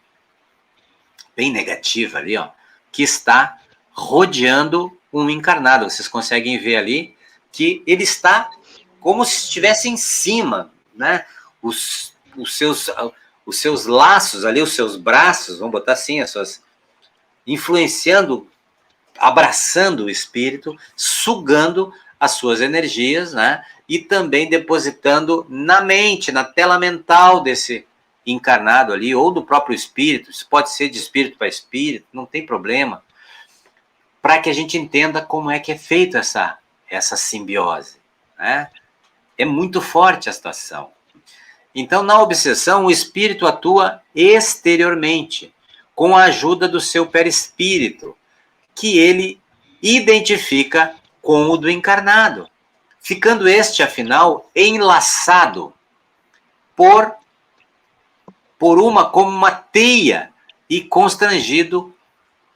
bem negativa ali, ó, que está rodeando um encarnado. Vocês conseguem ver ali que ele está como se estivesse em cima, né? Os seus laços ali, os seus braços, vamos botar assim, influenciando, abraçando o espírito, sugando as suas energias, né? E também depositando na mente, na tela mental desse encarnado ali, ou do próprio espírito. Isso pode ser de espírito para espírito, não tem problema, para que a gente entenda como é que é feita essa simbiose, né? É muito forte a situação. Então, na obsessão, o espírito atua exteriormente, com a ajuda do seu perispírito, que ele identifica com o do encarnado, ficando este, afinal, enlaçado como uma teia e constrangido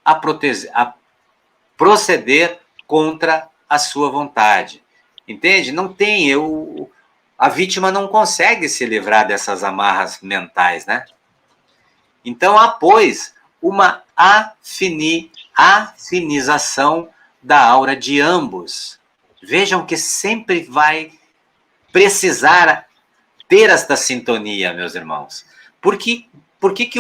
a proceder contra a sua vontade. Entende? Não tem, a vítima não consegue se livrar dessas amarras mentais, né? Então, há, pois, uma afinização da aura de ambos. Vejam que sempre vai precisar ter esta sintonia, meus irmãos. Por que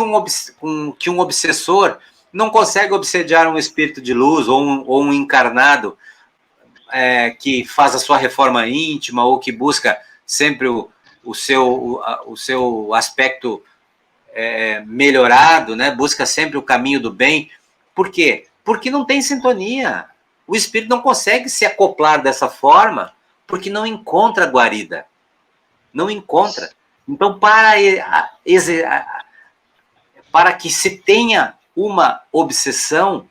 um obsessor não consegue obsediar um espírito de luz ou um encarnado que faz a sua reforma íntima ou que busca sempre o seu aspecto melhorado, né? Busca sempre o caminho do bem? Por quê? Porque não tem sintonia. o espírito não consegue se acoplar dessa porque não encontra guarida. Não encontra. Então, para que se tenha uma obsessão,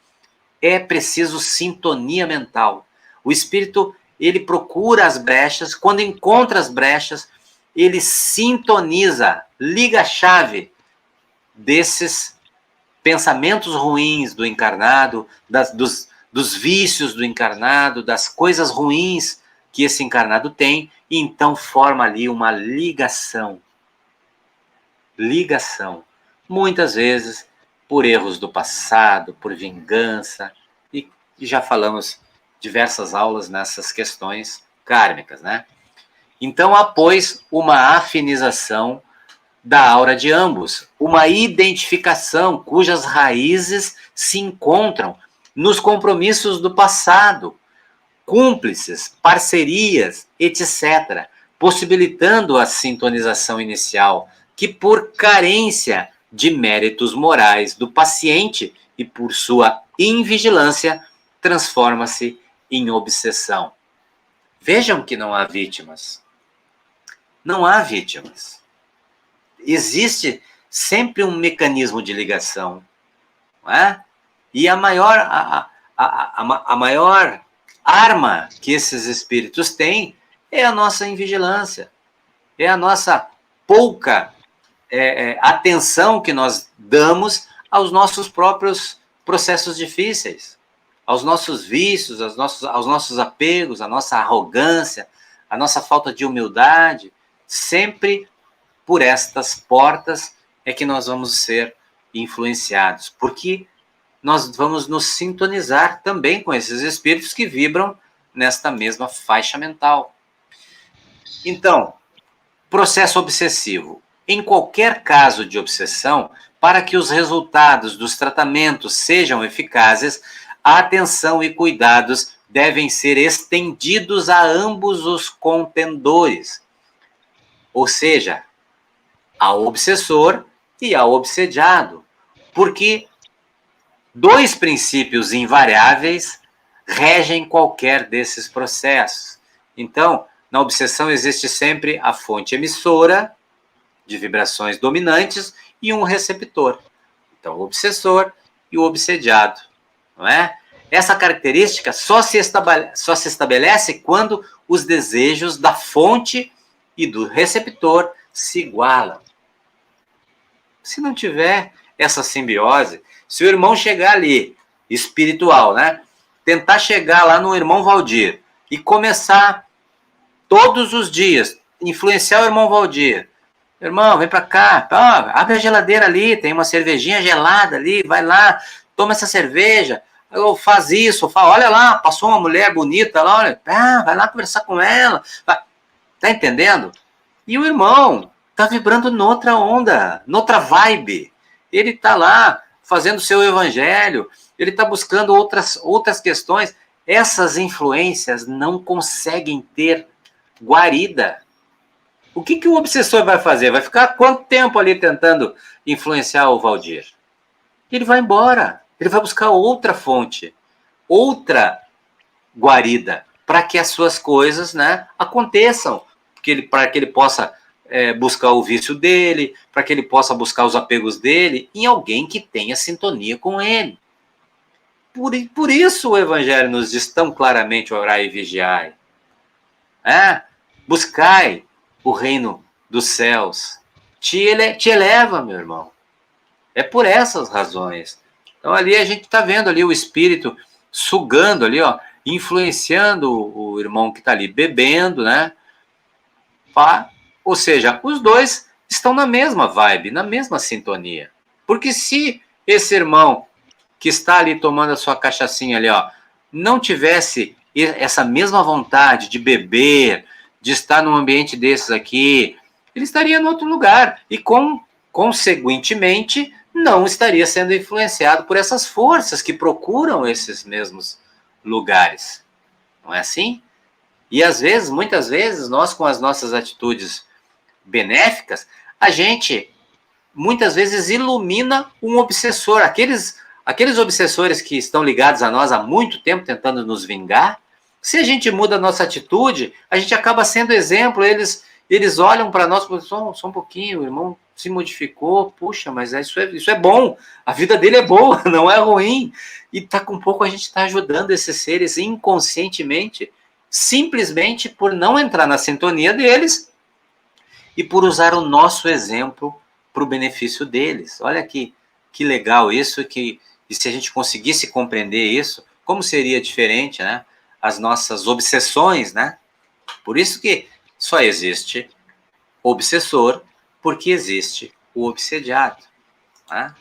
é preciso sintonia mental. O espírito, ele procura as brechas, quando encontra as brechas, ele sintoniza, liga a chave desses pensamentos ruins do encarnado, dos vícios do encarnado, das coisas ruins que esse encarnado tem, e então forma ali uma ligação. Ligação. Muitas vezes por erros do passado, por vingança, e já falamos diversas aulas nessas questões kármicas, né? Então, após uma afinização da aura de ambos, uma identificação cujas raízes se encontram nos compromissos do passado, cúmplices, parcerias, etc., possibilitando a sintonização inicial, que por carência de méritos morais do paciente e por sua invigilância, transforma-se em obsessão. Vejam que não há vítimas. Não há vítimas. Existe sempre um mecanismo de ligação, não é? E a maior arma que esses espíritos têm é a nossa invigilância, é a nossa pouca atenção que nós damos aos nossos próprios processos difíceis, aos nossos vícios, aos nossos apegos, à nossa arrogância, à nossa falta de humildade. Sempre por estas portas é que nós vamos ser influenciados, porque nós vamos nos sintonizar também com esses espíritos que vibram nesta mesma faixa mental. Então, processo obsessivo. Em qualquer caso de obsessão, para que os resultados dos tratamentos sejam eficazes, a atenção e cuidados devem ser estendidos a ambos os contendores, ou seja, ao obsessor e ao obsediado, porque dois princípios invariáveis regem qualquer desses processos. Então, na obsessão existe sempre a fonte emissora de vibrações dominantes e um receptor. Então, o obsessor e o obsediado, não é? Essa característica só se estabelece quando os desejos da fonte e do receptor se igualam. Se não tiver essa simbiose, se o irmão chegar ali, espiritual, né? Tentar chegar lá no irmão Valdir e começar todos os dias, influenciar o irmão Valdir. Irmão, vem pra cá, abre a geladeira ali, tem uma cervejinha gelada ali, vai lá, toma essa cerveja, faz isso, olha lá, passou uma mulher bonita lá, olha, vai lá conversar com ela, tá entendendo? E o irmão tá vibrando noutra onda, noutra vibe, ele tá lá fazendo seu evangelho, ele tá buscando outras questões. Essas influências não conseguem ter guarida. O que o obsessor vai fazer? Vai ficar quanto tempo ali tentando influenciar o Valdir? Ele vai embora. Ele vai buscar outra fonte, outra guarida, para que as suas coisas, né, aconteçam. Para que ele possa buscar o vício dele, para que ele possa buscar os apegos dele em alguém que tenha sintonia com ele. Por isso o Evangelho nos diz tão claramente: orai e vigiai. Buscai o reino dos céus. Te eleva, meu irmão. É por essas razões. Então ali a gente está vendo ali o espírito sugando ali, ó, influenciando o irmão que está ali bebendo, né? Ou seja, os dois estão na mesma vibe, na mesma sintonia. Porque se esse irmão que está ali tomando a sua cachaçinha ali, ó, não tivesse essa mesma vontade de beber, de estar num ambiente desses aqui, ele estaria em outro lugar e, consequentemente, não estaria sendo influenciado por essas forças que procuram esses mesmos lugares. Não é assim? E às vezes, muitas vezes, nós com as nossas atitudes benéficas, a gente muitas vezes ilumina um obsessor, aqueles obsessores que estão ligados a nós há muito tempo, tentando nos vingar, se a gente muda a nossa atitude, a gente acaba sendo exemplo, eles olham para nós, só um pouquinho, o irmão se modificou, puxa, mas isso é bom, a vida dele é boa, não é ruim, e com pouco a gente está ajudando esses seres inconscientemente, simplesmente por não entrar na sintonia deles e por usar o nosso exemplo para o benefício deles. Olha que legal isso, e se a gente conseguisse compreender isso, como seria diferente, né? As nossas obsessões, né? Por isso que só existe obsessor, porque existe o obsediado. Né?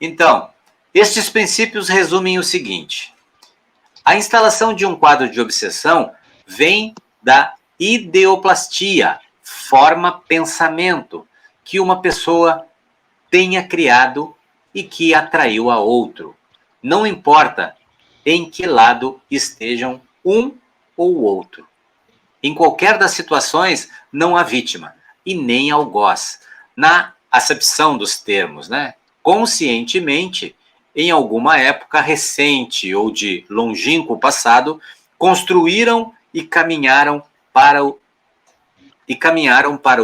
Então, estes princípios resumem o seguinte: a instalação de um quadro de obsessão vem da ideoplastia, forma-pensamento, que uma pessoa tenha criado e que atraiu a outro. Não importa em que lado estejam um ou outro. Em qualquer das situações, não há vítima e nem algoz, na acepção dos termos, né? Conscientemente, em alguma época recente ou de longínquo passado, construíram e caminharam para o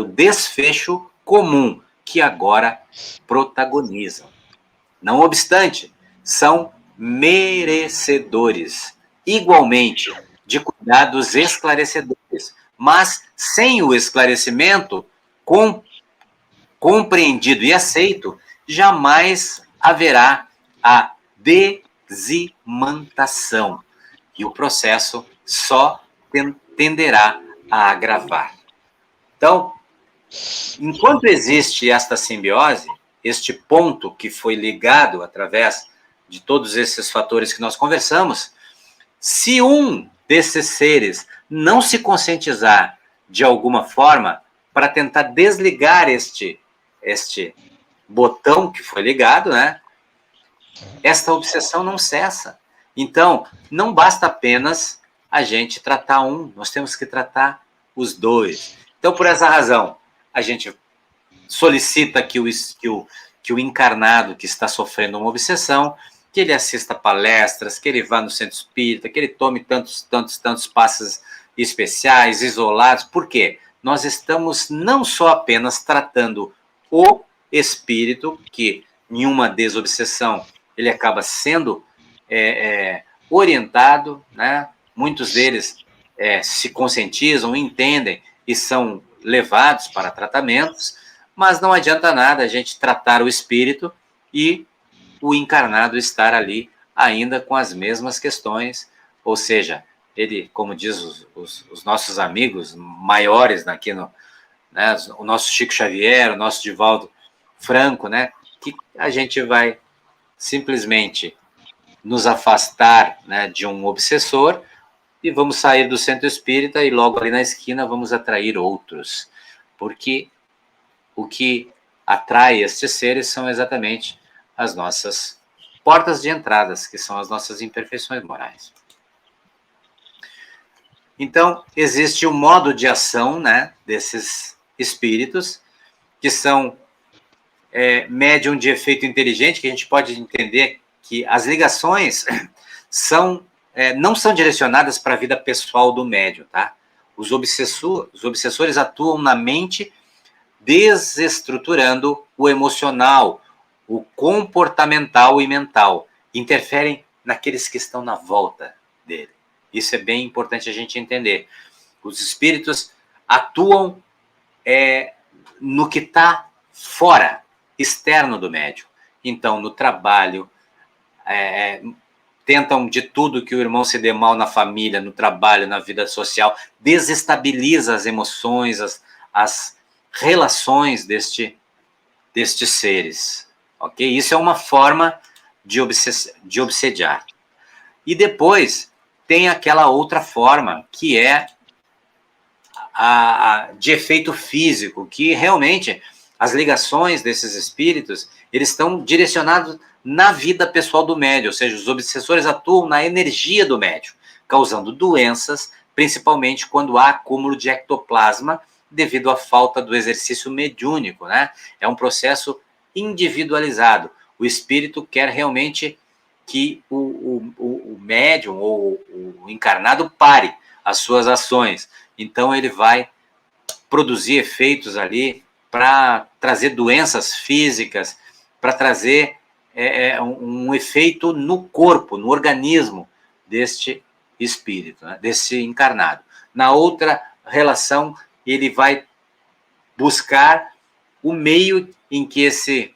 desfecho comum que agora protagonizam. Não obstante, são merecedores, igualmente, de cuidados esclarecedores, mas sem o esclarecimento compreendido e aceito, jamais haverá a desimantação, e o processo só tenderá a agravar. Então, enquanto existe esta simbiose, este ponto que foi ligado através de todos esses fatores que nós conversamos, se um desses seres não se conscientizar de alguma forma para tentar desligar este botão que foi ligado, né? Esta obsessão não cessa. Então, não basta apenas a gente tratar um, nós temos que tratar os dois. Então, por essa razão, a gente solicita que o encarnado que está sofrendo uma obsessão, que ele assista palestras, que ele vá no centro espírita, que ele tome tantos passos especiais, isolados. Por quê? Nós estamos não só apenas tratando o espírito, que em uma desobsessão ele acaba sendo orientado, né? Muitos deles se conscientizam, entendem e são levados para tratamentos, mas não adianta nada a gente tratar o espírito e o encarnado estar ali ainda com as mesmas questões, ou seja, ele, como diz os nossos amigos maiores aqui, né, o nosso Chico Xavier, o nosso Divaldo Franco, né, que a gente vai simplesmente nos afastar, né, de um obsessor e vamos sair do centro espírita e logo ali na esquina vamos atrair outros, porque o que atrai estes seres são exatamente as nossas portas de entradas, que são as nossas imperfeições morais. Então, existe um modo de ação, né, desses espíritos, que são médium de efeito inteligente, que a gente pode entender que as ligações não são direcionadas para a vida pessoal do médium, tá? Os obsessores atuam na mente, desestruturando o emocional, o comportamental e mental, interferem naqueles que estão na volta dele. Isso é bem importante a gente entender. Os espíritos atuam no que está fora, externo do médium. Então, no trabalho, tentam de tudo que o irmão se dê mal na família, no trabalho, na vida social, desestabiliza as emoções, as relações destes seres. Ok? Isso é uma forma de obsediar. E depois tem aquela outra forma, que é de efeito físico, que realmente as ligações desses espíritos, eles estão direcionados na vida pessoal do médium, ou seja, os obsessores atuam na energia do médium, causando doenças, principalmente quando há acúmulo de ectoplasma devido à falta do exercício mediúnico, né? É um processo individualizado. o espírito quer realmente que o médium ou o encarnado pare as suas ações. Então, ele vai produzir efeitos ali para trazer doenças físicas, para trazer um efeito no corpo, no organismo deste espírito, né, desse encarnado. Na outra relação, ele vai buscar o meio em que esse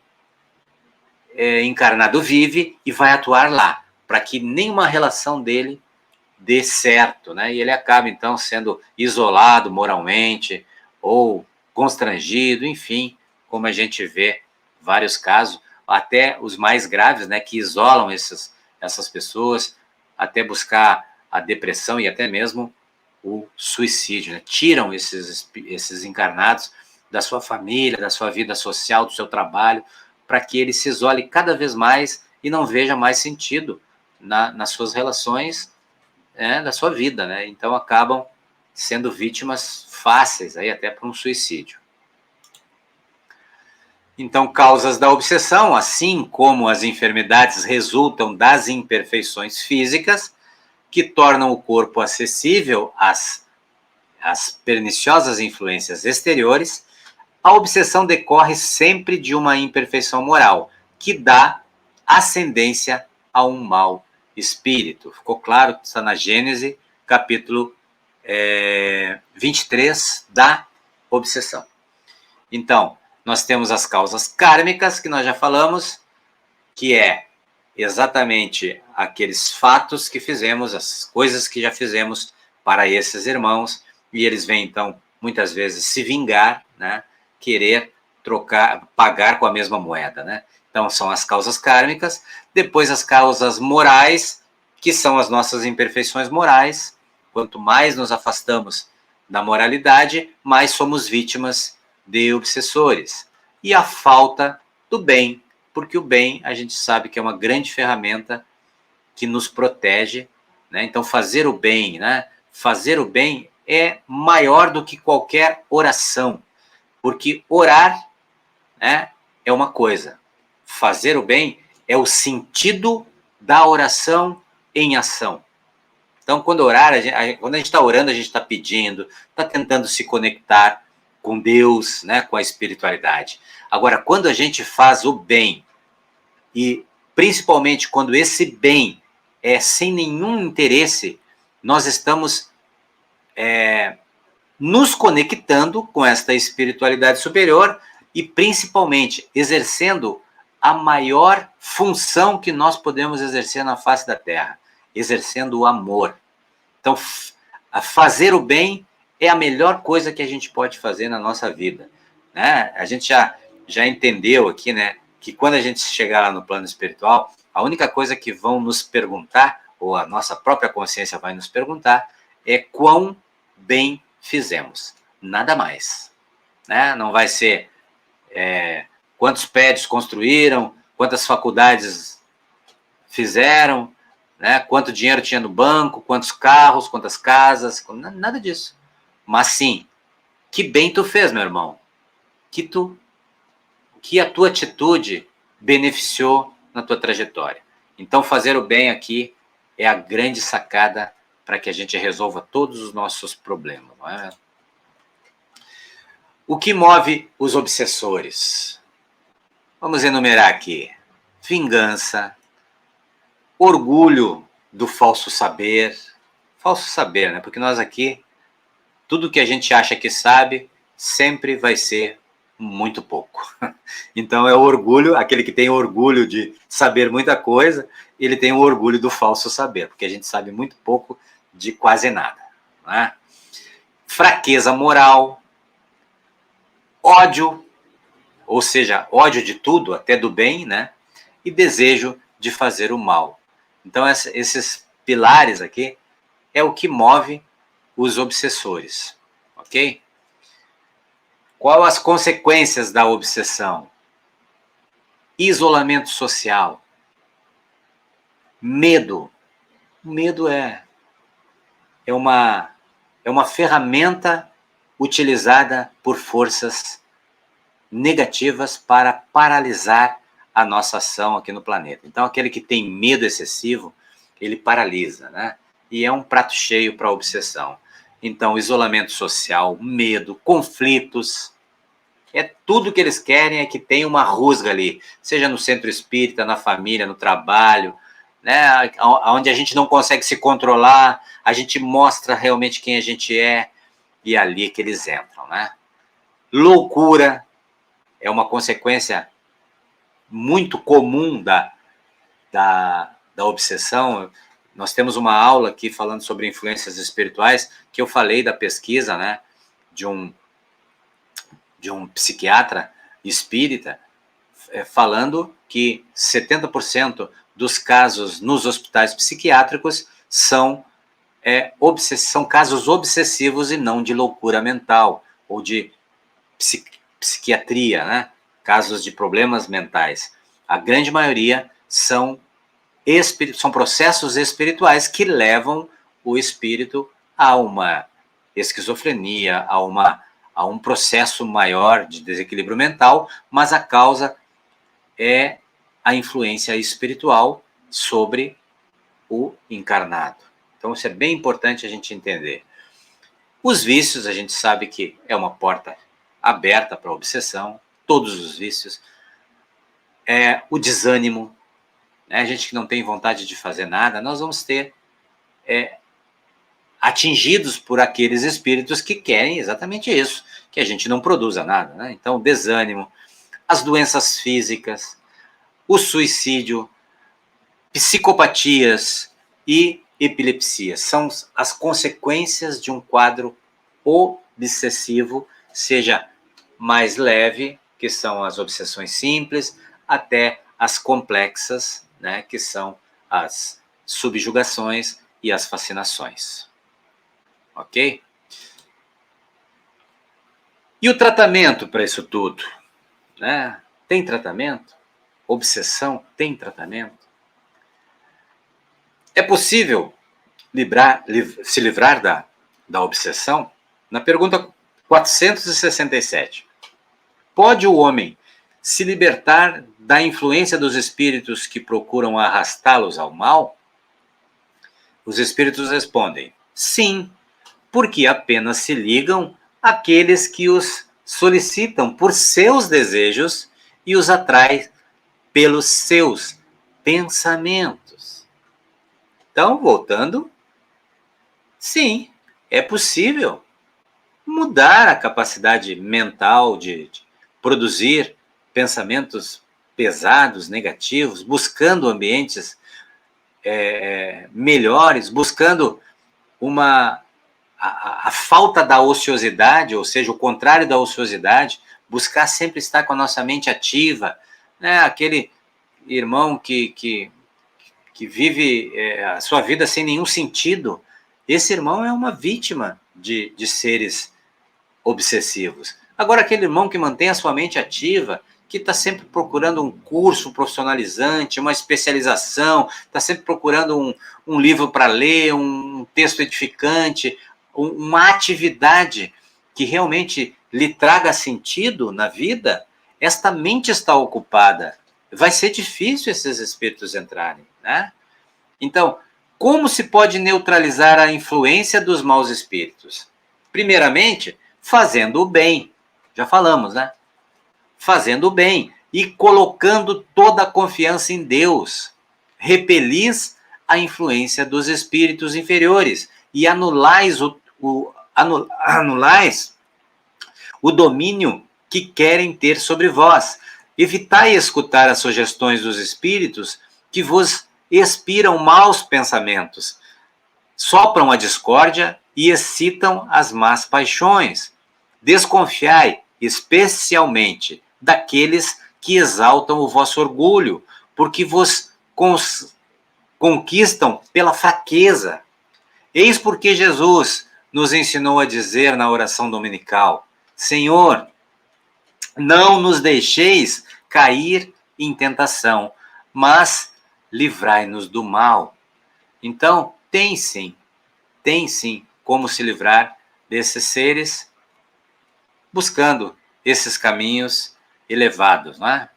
encarnado vive e vai atuar lá, para que nenhuma relação dele dê certo, né? E ele acaba, então, sendo isolado moralmente ou constrangido, enfim, como a gente vê vários casos, até os mais graves, né, que isolam essas pessoas, até buscar a depressão e até mesmo o suicídio, né? Tiram esses encarnados da sua família, da sua vida social, do seu trabalho, para que ele se isole cada vez mais e não veja mais sentido nas suas relações, da sua vida, né? Então acabam sendo vítimas fáceis aí até para um suicídio. Então, causas da obsessão, assim como as enfermidades resultam das imperfeições físicas, que tornam o corpo acessível às perniciosas influências exteriores, a obsessão decorre sempre de uma imperfeição moral, que dá ascendência a um mau espírito. Ficou claro que está na Gênesis, capítulo 23 da obsessão. Então, nós temos as causas kármicas, que nós já falamos, que é exatamente aqueles fatos que fizemos, as coisas que já fizemos para esses irmãos, e eles vêm, então, muitas vezes se vingar, né? Querer pagar com a mesma moeda, né? Então, são as causas kármicas. Depois, as causas morais, que são as nossas imperfeições morais. Quanto mais nos afastamos da moralidade, mais somos vítimas de obsessores. E a falta do bem, porque o bem a gente sabe que é uma grande ferramenta que nos protege, né? Então, fazer o bem, né? Fazer o bem é maior do que qualquer oração, porque orar, né, é uma coisa, fazer o bem é o sentido da oração em ação. Então, quando a gente está orando, a gente está pedindo, está tentando se conectar com Deus, né, com a espiritualidade. Agora, quando a gente faz o bem, e principalmente quando esse bem é sem nenhum interesse, nós estamos nos conectando com esta espiritualidade superior e principalmente exercendo a maior função que nós podemos exercer na face da Terra, exercendo o amor. Então, fazer o bem é a melhor coisa que a gente pode fazer na nossa vida, né? A gente já entendeu aqui, né, que quando a gente chegar lá no plano espiritual, a única coisa que vão nos perguntar, ou a nossa própria consciência vai nos perguntar, é quão bem fizemos. Nada mais, né? Não vai ser quantos prédios construíram, quantas faculdades fizeram, né? Quanto dinheiro tinha no banco, quantos carros, quantas casas, nada disso. Mas sim, que bem tu fez, meu irmão. Que a tua atitude beneficiou na tua trajetória. Então, fazer o bem aqui é a grande sacada para que a gente resolva todos os nossos problemas, não é? O que move os obsessores? Vamos enumerar aqui: vingança, orgulho do falso saber, né? Porque nós aqui, tudo que a gente acha que sabe, sempre vai ser muito pouco. Então é o orgulho, aquele que tem orgulho de saber muita coisa, ele tem o orgulho do falso saber, porque a gente sabe muito pouco de quase nada, né? Fraqueza moral, ódio, ou seja, ódio de tudo, até do bem, né? E desejo de fazer o mal. Então, esses pilares aqui é o que move os obsessores, ok? Qual as consequências da obsessão? Isolamento social, medo. O medo é uma ferramenta utilizada por forças negativas para paralisar a nossa ação aqui no planeta. Então, aquele que tem medo excessivo, ele paralisa, né? E é um prato cheio para a obsessão. Então, isolamento social, medo, conflitos, tudo que eles querem é que tenha uma rusga ali, seja no centro espírita, na família, no trabalho, né? Onde a gente não consegue se controlar, a gente mostra realmente quem a gente é, e é ali que eles entram, né? Loucura é uma consequência muito comum da obsessão. Nós temos uma aula aqui falando sobre influências espirituais, que eu falei da pesquisa, né, de um psiquiatra espírita, falando que 70% dos casos nos hospitais psiquiátricos são casos obsessivos e não de loucura mental, ou de psiquiatria, né? Casos de problemas mentais. A grande maioria são processos espirituais que levam o espírito a uma esquizofrenia, a um processo maior de desequilíbrio mental, mas a causa é a influência espiritual sobre o encarnado. Então, isso é bem importante a gente entender. Os vícios, a gente sabe que é uma porta aberta para a obsessão, todos os vícios. O desânimo, né? A gente que não tem vontade de fazer nada, nós vamos ter atingidos por aqueles espíritos que querem exatamente isso, que a gente não produza nada, né? Então, o desânimo, as doenças físicas, o suicídio, psicopatias e epilepsia são as consequências de um quadro obsessivo, seja mais leve, que são as obsessões simples, até as complexas, né, que são as subjugações e as fascinações. Ok? E o tratamento para isso tudo? Né? Tem tratamento? Obsessão tem tratamento? É possível se livrar da obsessão? Na pergunta 467. Pode o homem se libertar da influência dos espíritos que procuram arrastá-los ao mal? Os espíritos respondem: sim, porque apenas se ligam àqueles que os solicitam por seus desejos e os atraem pelos seus pensamentos. Então, voltando, sim, é possível mudar a capacidade mental de produzir pensamentos pesados, negativos, buscando ambientes melhores, buscando a falta da ociosidade, ou seja, o contrário da ociosidade, buscar sempre estar com a nossa mente ativa, né? Aquele irmão que vive a sua vida sem nenhum sentido, esse irmão é uma vítima de seres obsessivos. Agora, aquele irmão que mantém a sua mente ativa, que está sempre procurando um curso profissionalizante, uma especialização, está sempre procurando um livro para ler, um texto edificante, uma atividade que realmente lhe traga sentido na vida, esta mente está ocupada. Vai ser difícil esses espíritos entrarem, né? Então, como se pode neutralizar a influência dos maus espíritos? Primeiramente, fazendo o bem. Já falamos, né? Fazendo o bem e colocando toda a confiança em Deus. Repelis a influência dos espíritos inferiores e anulais o domínio que querem ter sobre vós. Evitai escutar as sugestões dos espíritos que vos expiram maus pensamentos, sopram a discórdia e excitam as más paixões. Desconfiai, especialmente, daqueles que exaltam o vosso orgulho, porque vos conquistam pela fraqueza. Eis porque Jesus nos ensinou a dizer na oração dominical: Senhor, não nos deixeis cair em tentação, mas livrai-nos do mal. Então, tem sim como se livrar desses seres, buscando esses caminhos elevados, não é?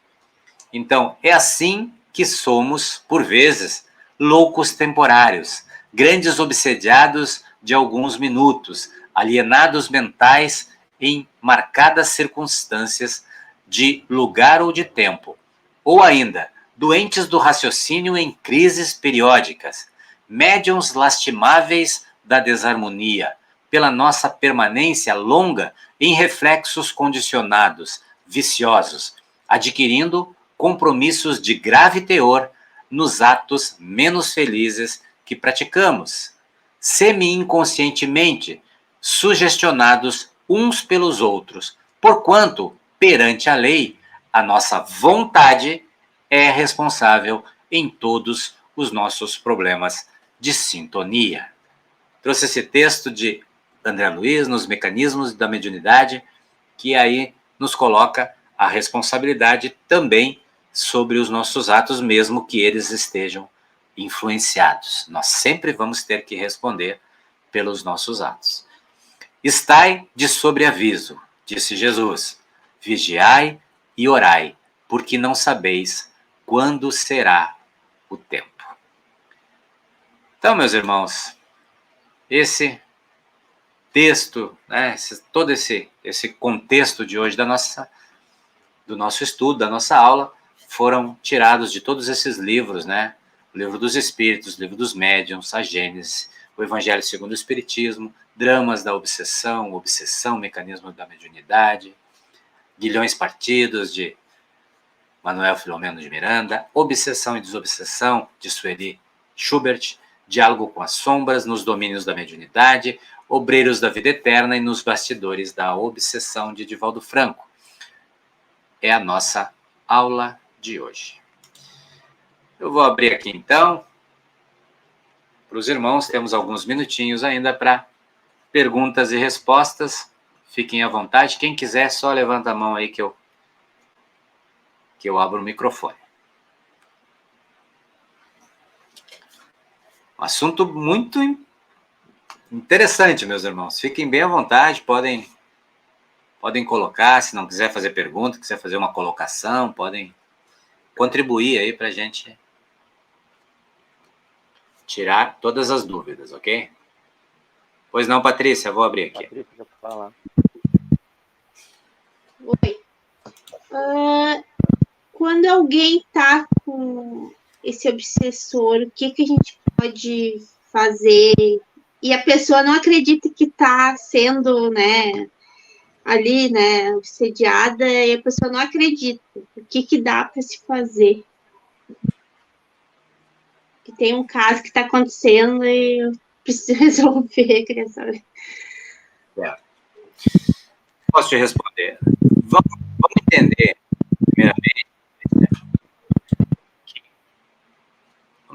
Então, é assim que somos, por vezes, loucos temporários, grandes obsediados de alguns minutos, alienados mentais em marcadas circunstâncias de lugar ou de tempo, ou ainda, doentes do raciocínio em crises periódicas, médiuns lastimáveis da desarmonia, pela nossa permanência longa em reflexos condicionados, viciosos, adquirindo compromissos de grave teor nos atos menos felizes que praticamos, semi-inconscientemente sugestionados uns pelos outros, porquanto, perante a lei, a nossa vontade é responsável em todos os nossos problemas de sintonia. Trouxe esse texto de André Luiz, nos mecanismos da mediunidade, que aí nos coloca a responsabilidade também sobre os nossos atos, mesmo que eles estejam influenciados. Nós sempre vamos ter que responder pelos nossos atos. Estai de sobreaviso, disse Jesus, vigiai e orai, porque não sabeis quando será o tempo. Então, meus irmãos, esse texto, né, todo esse contexto de hoje do nosso estudo, da nossa aula, foram tirados de todos esses livros, né? O Livro dos Espíritos, o Livro dos Médiuns, a Gênese, o Evangelho segundo o Espiritismo, Dramas da Obsessão, Obsessão, Mecanismo da Mediunidade, Guilhões Partidos, de Manuel Filomeno de Miranda, Obsessão e Desobsessão, de Sueli Schubert, Diálogo com as Sombras, Nos Domínios da Mediunidade, Obreiros da Vida Eterna e Nos Bastidores da Obsessão, de Divaldo Franco. É a nossa aula de hoje. Eu vou abrir aqui, então, para os irmãos. Temos alguns minutinhos ainda para perguntas e respostas. Fiquem à vontade. Quem quiser, só levanta a mão aí que eu abro o microfone. Um assunto muito interessante, meus irmãos. Fiquem bem à vontade, podem colocar, se não quiser fazer pergunta, quiser fazer uma colocação, podem contribuir aí para a gente tirar todas as dúvidas, ok? Pois não, Patrícia, vou abrir aqui. Patrícia, já falar. Oi. Quando alguém tá com esse obsessor, o que a gente pode fazer? E a pessoa não acredita que tá sendo, né, ali, né, obsediada, e a pessoa não acredita. O que dá para se fazer? Que tem um caso que está acontecendo e eu preciso resolver, queria saber. Posso te responder? Vamos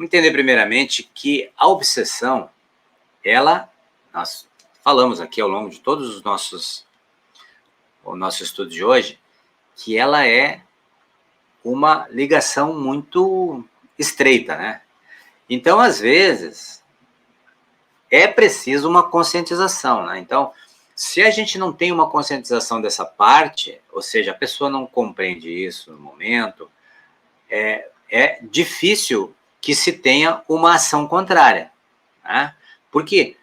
entender, primeiramente, que a obsessão, nós falamos aqui ao longo de todos o nosso estudo de hoje, que ela é uma ligação muito estreita, né? Então, às vezes, é preciso uma conscientização, né? Então, se a gente não tem uma conscientização dessa parte, ou seja, a pessoa não compreende isso no momento, é difícil que se tenha uma ação contrária, né? Porque,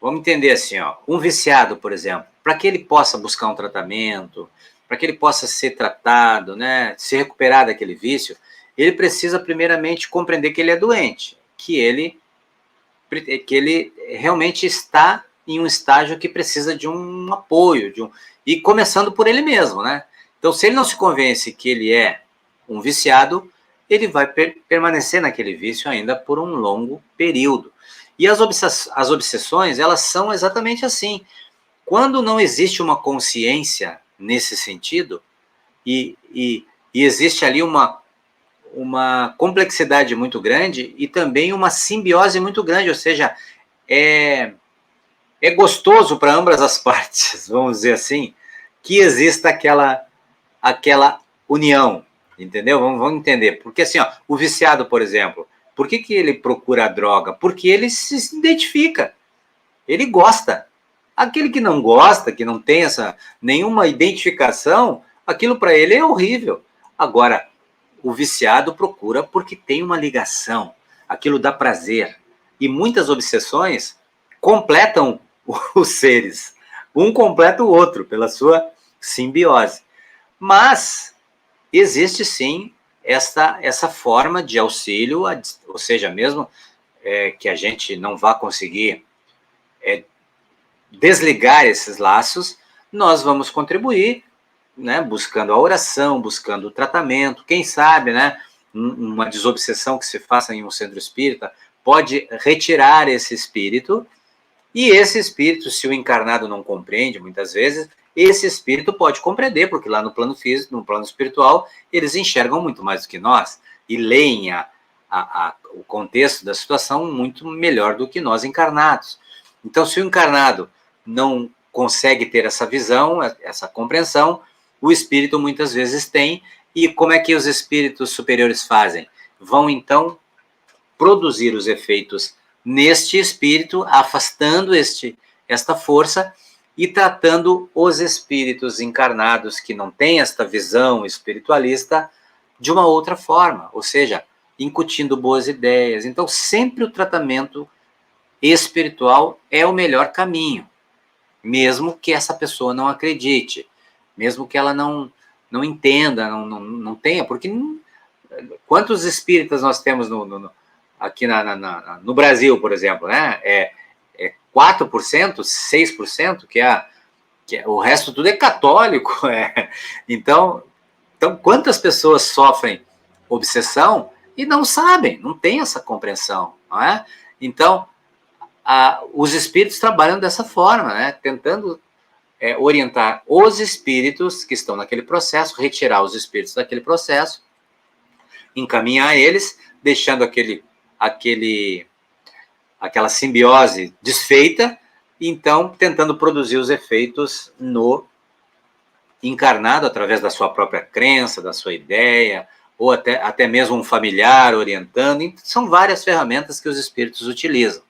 vamos entender assim, ó, um viciado, por exemplo, para que ele possa buscar um tratamento, para que ele possa ser tratado, né, se recuperar daquele vício, ele precisa primeiramente compreender que ele é doente, que ele realmente está em um estágio que precisa de um apoio, e começando por ele mesmo, né? Então, se ele não se convence que ele é um viciado, ele vai permanecer naquele vício ainda por um longo período. E as obsessões, elas são exatamente assim. Quando não existe uma consciência nesse sentido, e existe ali uma complexidade muito grande e também uma simbiose muito grande, ou seja, é gostoso para ambas as partes, vamos dizer assim, que exista aquela união, entendeu? Vamos entender. Porque assim, ó, o viciado, por exemplo, por que ele procura a droga? Porque ele se identifica, ele gosta. Aquele que não gosta, que não tem nenhuma identificação, aquilo para ele é horrível. Agora, o viciado procura porque tem uma ligação, aquilo dá prazer. E muitas obsessões completam os seres. Um completa o outro pela sua simbiose. Mas existe sim essa forma de auxílio, ou seja, mesmo que a gente não vá conseguir desligar esses laços, nós vamos contribuir, né, buscando a oração, buscando o tratamento, quem sabe, né, uma desobsessão que se faça em um centro espírita pode retirar esse espírito, e esse espírito, se o encarnado não compreende, muitas vezes, esse espírito pode compreender, porque lá no plano físico, no plano espiritual, eles enxergam muito mais do que nós, e leem o contexto da situação muito melhor do que nós encarnados. Então, se o encarnado não consegue ter essa visão, essa compreensão, o espírito muitas vezes tem. E como é que os espíritos superiores fazem? Vão, então, produzir os efeitos neste espírito, afastando esta força e tratando os espíritos encarnados que não têm esta visão espiritualista de uma outra forma, ou seja, incutindo boas ideias. Então, sempre o tratamento espiritual é o melhor caminho, mesmo que essa pessoa não acredite, mesmo que ela não entenda, não tenha, porque quantos espíritas nós temos aqui no Brasil, por exemplo, né? 4%, 6%, que o resto tudo é católico. Então, quantas pessoas sofrem obsessão e não sabem, não têm essa compreensão, não é? Então, os espíritos trabalham dessa forma, né? Tentando orientar os espíritos que estão naquele processo, retirar os espíritos daquele processo, encaminhar eles, deixando aquela simbiose desfeita, e então tentando produzir os efeitos no encarnado através da sua própria crença, da sua ideia, ou até mesmo um familiar orientando. São várias ferramentas que os espíritos utilizam.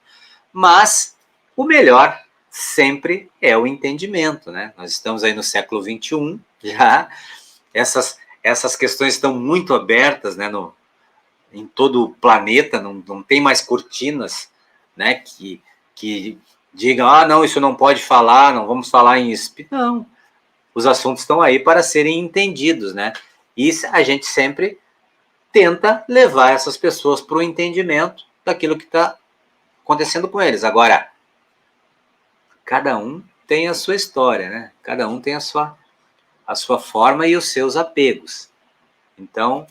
Mas o melhor sempre é o entendimento, né? Nós estamos aí no século XXI, já essas questões estão muito abertas, né, em todo o planeta, não tem mais cortinas, né, que digam, não, isso não pode falar, não vamos falar em espírito. Não, os assuntos estão aí para serem entendidos, né? E a gente sempre tenta levar essas pessoas para o entendimento daquilo que está acontecendo com eles. Agora, cada um tem a sua história, né? Cada um tem a sua forma e os seus apegos. Então,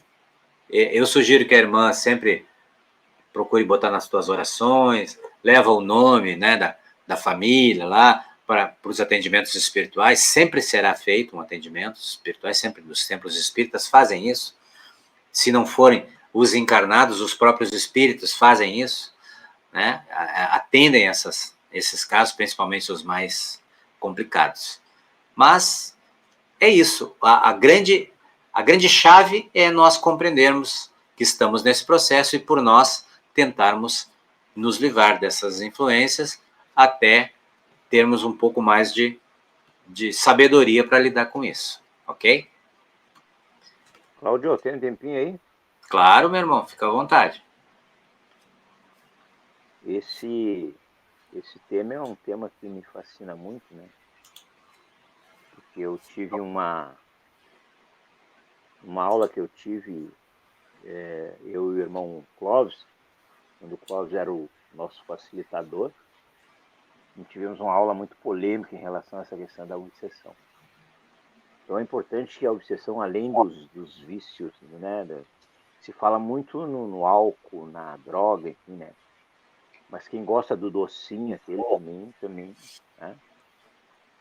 eu sugiro que a irmã sempre procure botar nas suas orações, leva o nome, né, da família lá para os atendimentos espirituais. Sempre será feito um atendimento espiritual, sempre nos templos espíritas fazem isso. Se não forem os encarnados, os próprios espíritos fazem isso, né? Atendem esses casos, principalmente os mais complicados. Mas é isso. A grande chave é nós compreendermos que estamos nesse processo e por nós tentarmos nos livrar dessas influências até termos um pouco mais de sabedoria para lidar com isso, ok? Cláudio, tem um tempinho aí? Claro, meu irmão, fica à vontade. Esse tema é um tema que me fascina muito, né? Porque eu tive uma aula que eu tive, eu e o irmão Clóvis, quando o Clóvis era o nosso facilitador, e tivemos uma aula muito polêmica em relação a essa questão da obsessão. Então é importante que a obsessão, além dos vícios, né, se fala muito no álcool, na droga, enfim, né? Mas quem gosta do docinho, aquele também, né?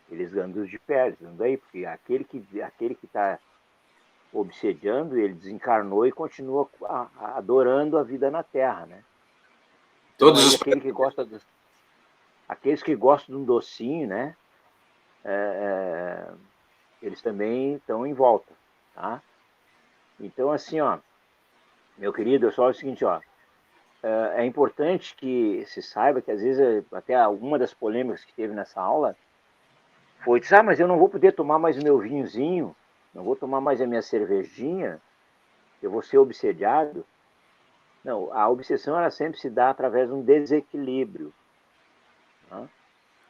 Eles andam de pé, eles andam aí, porque aquele que está obsediando, ele desencarnou e continua adorando a vida na Terra, né? Então, Todos os aqueles que gostam de um docinho, né? Eles também estão em volta, tá? Então, assim, ó, meu querido, só é o seguinte, ó, é importante que se saiba que às vezes até alguma das polêmicas que teve nessa aula foi, mas eu não vou poder tomar mais o meu vinhozinho, não vou tomar mais a minha cervejinha, eu vou ser obsediado. Não, a obsessão ela sempre se dá através de um desequilíbrio. Tá?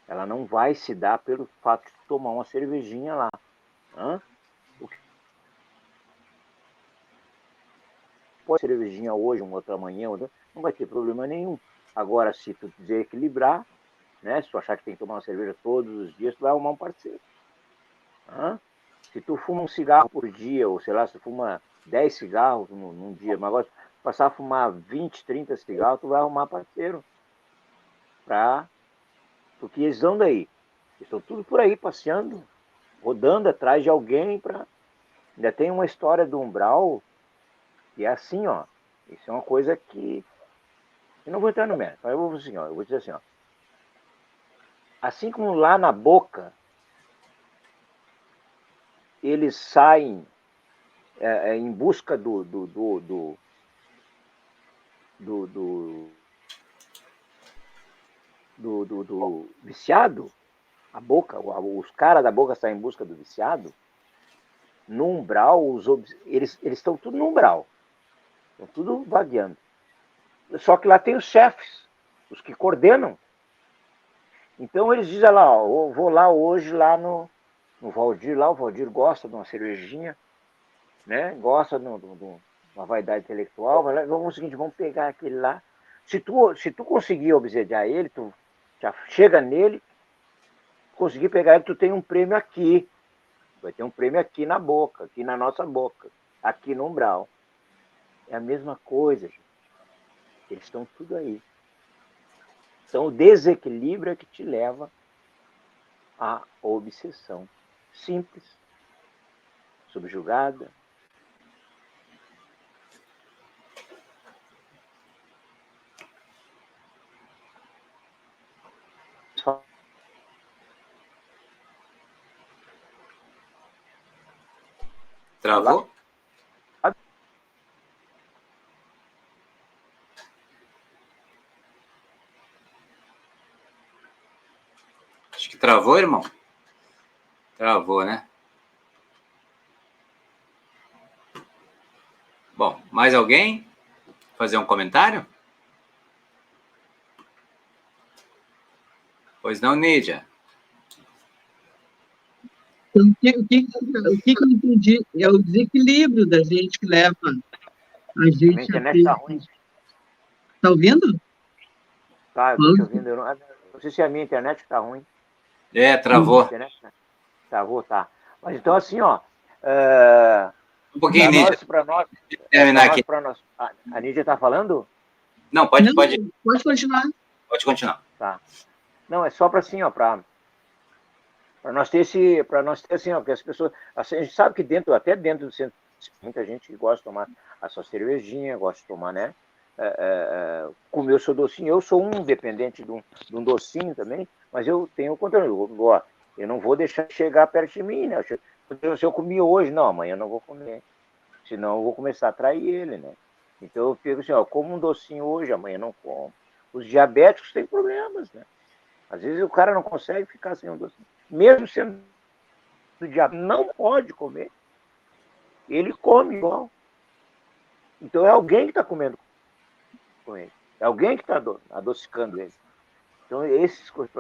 Ela não vai se dar pelo fato de tomar uma cervejinha lá. Tá? Pode ser cervejinha hoje, uma outra amanhã, não vai ter problema nenhum. Agora, se tu desequilibrar, né, se tu achar que tem que tomar uma cerveja todos os dias, tu vai arrumar um parceiro. Tá? Se tu fuma um cigarro por dia, ou sei lá, se tu fuma 10 cigarros num dia, mas agora passar a fumar 20, 30 cigarros, tu vai arrumar parceiro. Porque eles estão daí. Eles estão tudo por aí, passeando, rodando atrás de alguém. Ainda tem uma história do umbral, que é assim, ó. Isso é uma coisa que... Eu não vou entrar no mérito, mas eu vou dizer assim, ó. Assim como lá na boca, eles saem em busca do viciado, a boca, os caras da boca saem em busca do viciado, no umbral, eles estão tudo no umbral, estão tudo vagueando. Só que lá tem os chefes, os que coordenam. Então eles dizem lá, ó, vou lá hoje lá no Valdir, lá o Valdir gosta de uma cervejinha, né? Gosta de uma vaidade intelectual, vamos o seguinte, vamos pegar aquele lá. Se tu conseguir obsediar ele, tu já chega nele, conseguir pegar ele, tu tem um prêmio aqui. Vai ter um prêmio aqui na boca, aqui na nossa boca, aqui no umbral. É a mesma coisa, gente. Eles estão tudo aí. Então o desequilíbrio é que te leva à obsessão. Simples, subjugada. Travou? Acho que travou, irmão. Travou, né? Bom, mais alguém? Fazer um comentário? Pois não, Nídia? Então, o que eu entendi é o desequilíbrio da gente que leva a gente A internet está ruim. Tá ouvindo? Tá, eu tô te ouvindo. Eu não sei se a minha internet está ruim. Travou. Travou, tá. Mas então, assim, ó... Um pouquinho, Nídia. Para nós, terminar aqui. A Nídia está falando? Não, pode continuar. Pode continuar. Tá. Não, é só para assim, ó, para nós ter assim, ó, que as pessoas, assim, a gente sabe que até dentro do centro, muita gente que gosta de tomar a sua cervejinha, gosta de tomar, né? Comer o seu docinho. Eu sou um dependente de um docinho também, mas eu tenho o controle. Eu não vou deixar chegar perto de mim, né? Se eu comi hoje, não, amanhã eu não vou comer. Senão eu vou começar a atrair ele, né? Então eu fico assim, ó, como um docinho hoje, amanhã não como. Os diabéticos têm problemas, né? Às vezes o cara não consegue ficar sem um docinho. Mesmo sendo diabético, não pode comer. Ele come igual. Então é alguém que está comendo com ele. É alguém que está adocicando ele. Então esses coisas.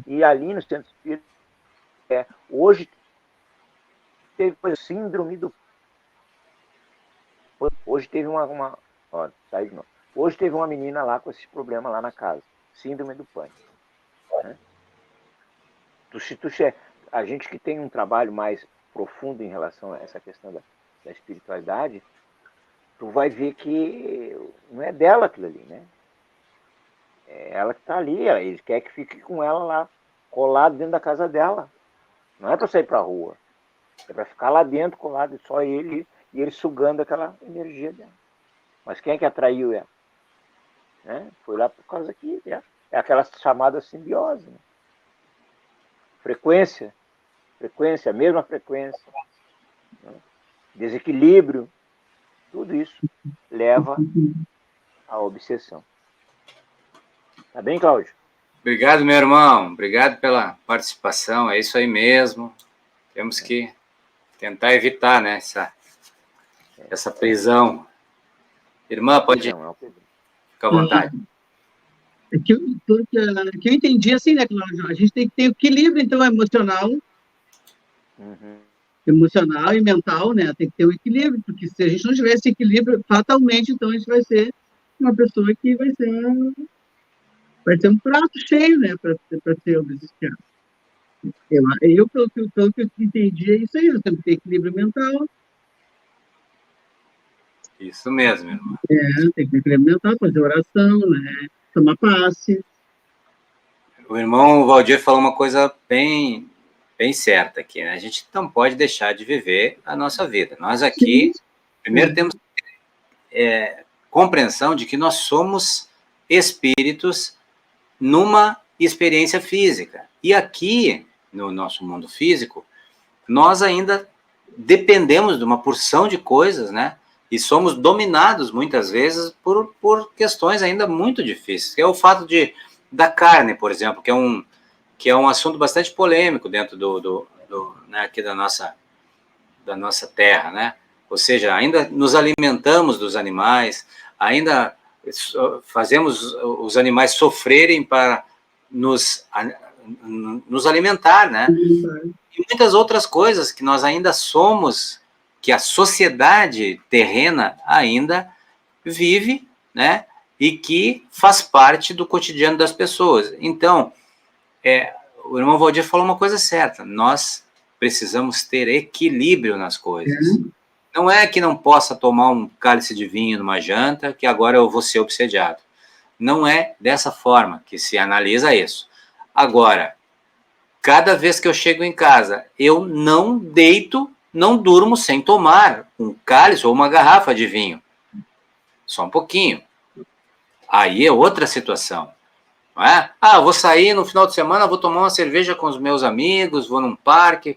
E ali no centro espírita, hoje teve síndrome do... Hoje teve ó, sai de novo. Hoje teve uma menina lá com esse problema lá na casa. Síndrome do pânico. Né? A gente que tem um trabalho mais profundo em relação a essa questão da espiritualidade, tu vai ver que não é dela aquilo ali, né? É ela que está ali, ele quer que fique com ela lá, colado dentro da casa dela. Não é para sair para a rua. É para ficar lá dentro, colado, só ele, e ele sugando aquela energia dela. Mas quem é que atraiu ela? Né? Foi lá por causa que é aquela chamada simbiose. Né? Frequência, a mesma frequência. Né? Desequilíbrio. Tudo isso leva à obsessão. Tá bem, Cláudio? Obrigado, meu irmão. Obrigado pela participação. É isso aí mesmo. Temos que tentar evitar, né, essa prisão. Irmã, pode Não, é uma prisão. ficar à vontade. Que eu entendi assim, né, Cláudio? A gente tem que ter equilíbrio, então, emocional e mental, né? Tem que ter um equilíbrio, porque se a gente não tiver esse equilíbrio, fatalmente, então a gente vai ser uma pessoa que vai ter um prato cheio, né, para ser obsidiado. Pelo que eu entendi, é isso aí, nós temos que ter equilíbrio mental. Isso mesmo, irmã. Tem que ter equilíbrio mental, fazer oração, né? Tomar passe. O irmão Valdir falou uma coisa bem certa aqui, né? A gente não pode deixar de viver a nossa vida. Nós aqui, primeiro temos compreensão de que nós somos espíritos numa experiência física. E aqui, no nosso mundo físico, nós ainda dependemos de uma porção de coisas, né? E somos dominados, muitas vezes, por questões ainda muito difíceis, que é o fato da carne, por exemplo, que é um assunto bastante polêmico dentro né, aqui da nossa terra, né? Ou seja, ainda nos alimentamos dos animais, ainda fazemos os animais sofrerem para nos alimentar, né? E muitas outras coisas que nós ainda somos, que a sociedade terrena ainda vive, né? E que faz parte do cotidiano das pessoas. Então, o irmão Valdir falou uma coisa certa, nós precisamos ter equilíbrio nas coisas. Não é que não possa tomar um cálice de vinho numa janta, que agora eu vou ser obsediado. Não é dessa forma que se analisa isso. Agora, cada vez que eu chego em casa, eu não deito, não durmo sem tomar um cálice ou uma garrafa de vinho. Só um pouquinho. Aí é outra situação. Não é? Eu vou sair no final de semana, vou tomar uma cerveja com os meus amigos, vou num parque.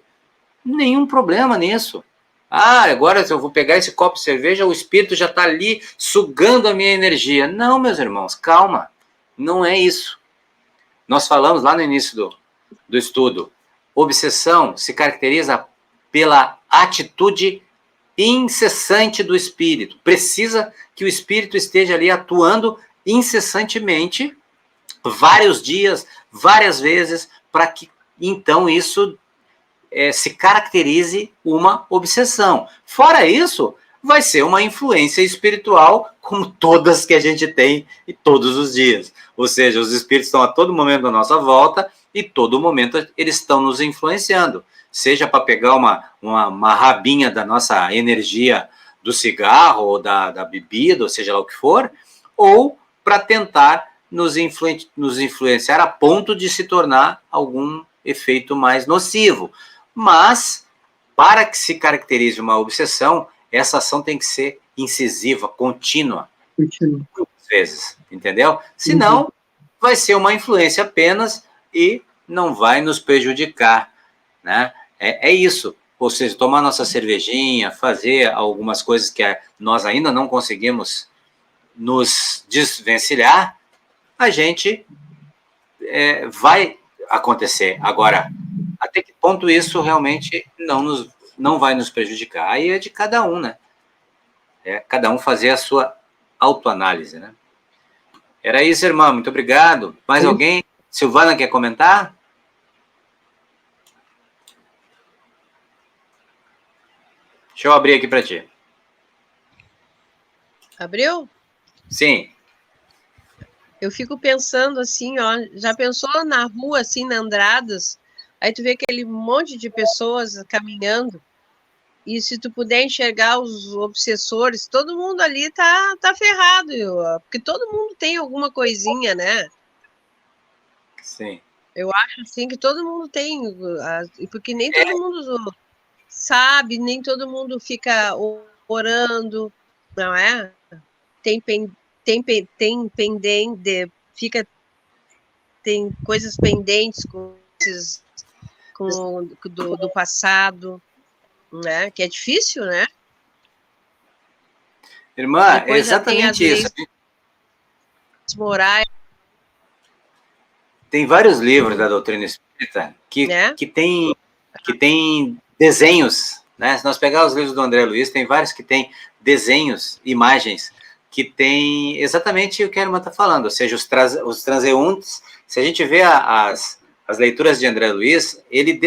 Nenhum problema nisso. Agora se eu vou pegar esse copo de cerveja, o espírito já está ali sugando a minha energia. Não, meus irmãos, calma. Não é isso. Nós falamos lá no início do estudo. Obsessão se caracteriza pela atitude incessante do espírito. Precisa que o espírito esteja ali atuando incessantemente, vários dias, várias vezes, para que então isso se caracterize uma obsessão. Fora isso, vai ser uma influência espiritual como todas que a gente tem e todos os dias. Ou seja, os espíritos estão a todo momento à nossa volta e todo momento eles estão nos influenciando. Seja para pegar uma rabinha da nossa energia do cigarro ou da bebida, ou seja lá o que for, ou para tentar nos influenciar a ponto de se tornar algum efeito mais nocivo. Mas, para que se caracterize uma obsessão, essa ação tem que ser incisiva, contínua. Muitas vezes, entendeu? Senão, vai ser uma influência apenas e não vai nos prejudicar, né? É isso. Ou seja, tomar nossa cervejinha, fazer algumas coisas que nós ainda não conseguimos nos desvencilhar, a gente vai acontecer. Agora, até que ponto isso realmente não vai nos prejudicar? Aí é de cada um, né? Cada um fazer a sua autoanálise, né? Era isso, irmã. Muito obrigado. Mais alguém? Silvana quer comentar? Deixa eu abrir aqui para ti. Abriu? Sim. Eu fico pensando assim, ó, já pensou na rua, assim, na Andradas, aí tu vê aquele monte de pessoas caminhando, e se tu puder enxergar os obsessores, todo mundo ali tá ferrado, porque todo mundo tem alguma coisinha, né? Sim. Eu acho, assim, que todo mundo tem, porque nem todo mundo sabe, nem todo mundo fica orando, não é? Tem pendente, tem coisas pendentes do passado, né? Que é difícil, né? Irmã, depois é exatamente isso. Morais. Tem vários livros da doutrina espírita que tem desenhos, né? Se nós pegarmos os livros do André Luiz, tem vários que tem desenhos, imagens, que tem exatamente o que a irmã está falando, ou seja, os transeuntes. Se a gente vê as leituras de André Luiz, ele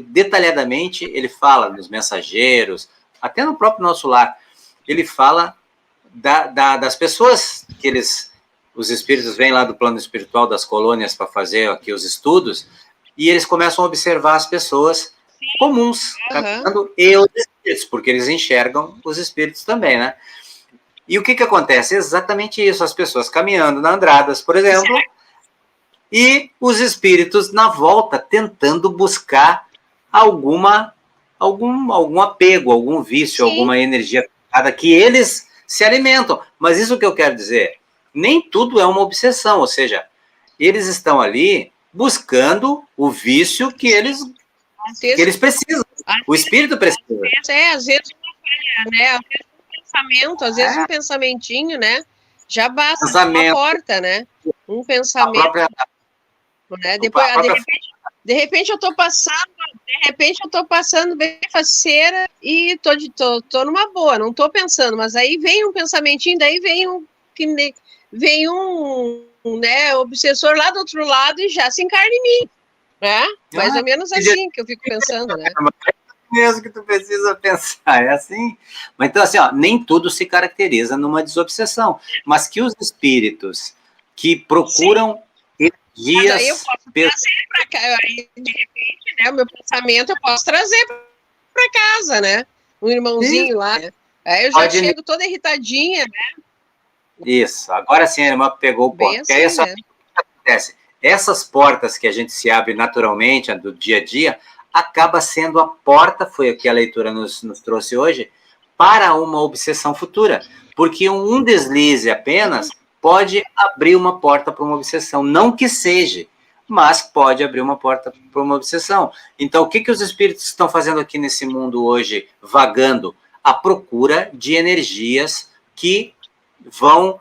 detalhadamente, ele fala nos mensageiros, até no próprio Nosso Lar, ele fala das pessoas que os espíritos vêm lá do plano espiritual das colônias para fazer aqui os estudos, e eles começam a observar as pessoas comuns, caminhando, e os espíritos, porque eles enxergam os espíritos também, né? E o que acontece? Exatamente isso, as pessoas caminhando na Andradas, por exemplo, e os espíritos na volta tentando buscar algum apego, algum vício, alguma energia que eles se alimentam. Mas isso que eu quero dizer, nem tudo é uma obsessão, ou seja, eles estão ali buscando o vício que eles precisam. O espírito precisa. Às vezes uma falha, né? Às vezes um pensamento, às vezes um pensamentinho, né? Já basta uma porta, né? Um pensamento. Né? Depois, de repente eu tô passando bem faceira e tô numa boa, não tô pensando, mas aí vem um pensamentinho, daí vem um né, obsessor lá do outro lado e já se encarna em mim, né? Mais ou menos assim que eu fico pensando, né? Mesmo que tu precisa pensar, é assim. Mas então, assim, ó, nem tudo se caracteriza numa desobsessão, mas que os espíritos que procuram energias... Mas aí eu posso trazer para cá, de repente, né, o meu pensamento eu posso trazer para casa, né? Um irmãozinho lá, né? Aí eu já chego toda irritadinha, né? Isso, agora sim a irmã pegou o ponto. Assim, aí só o que acontece? Essas portas que a gente se abre naturalmente do dia a dia, acaba sendo a porta, foi o que a leitura nos trouxe hoje, para uma obsessão futura. Porque um deslize apenas pode abrir uma porta para uma obsessão. Não que seja, mas pode abrir uma porta para uma obsessão. Então, o que os espíritos estão fazendo aqui nesse mundo hoje, vagando? A procura de energias que vão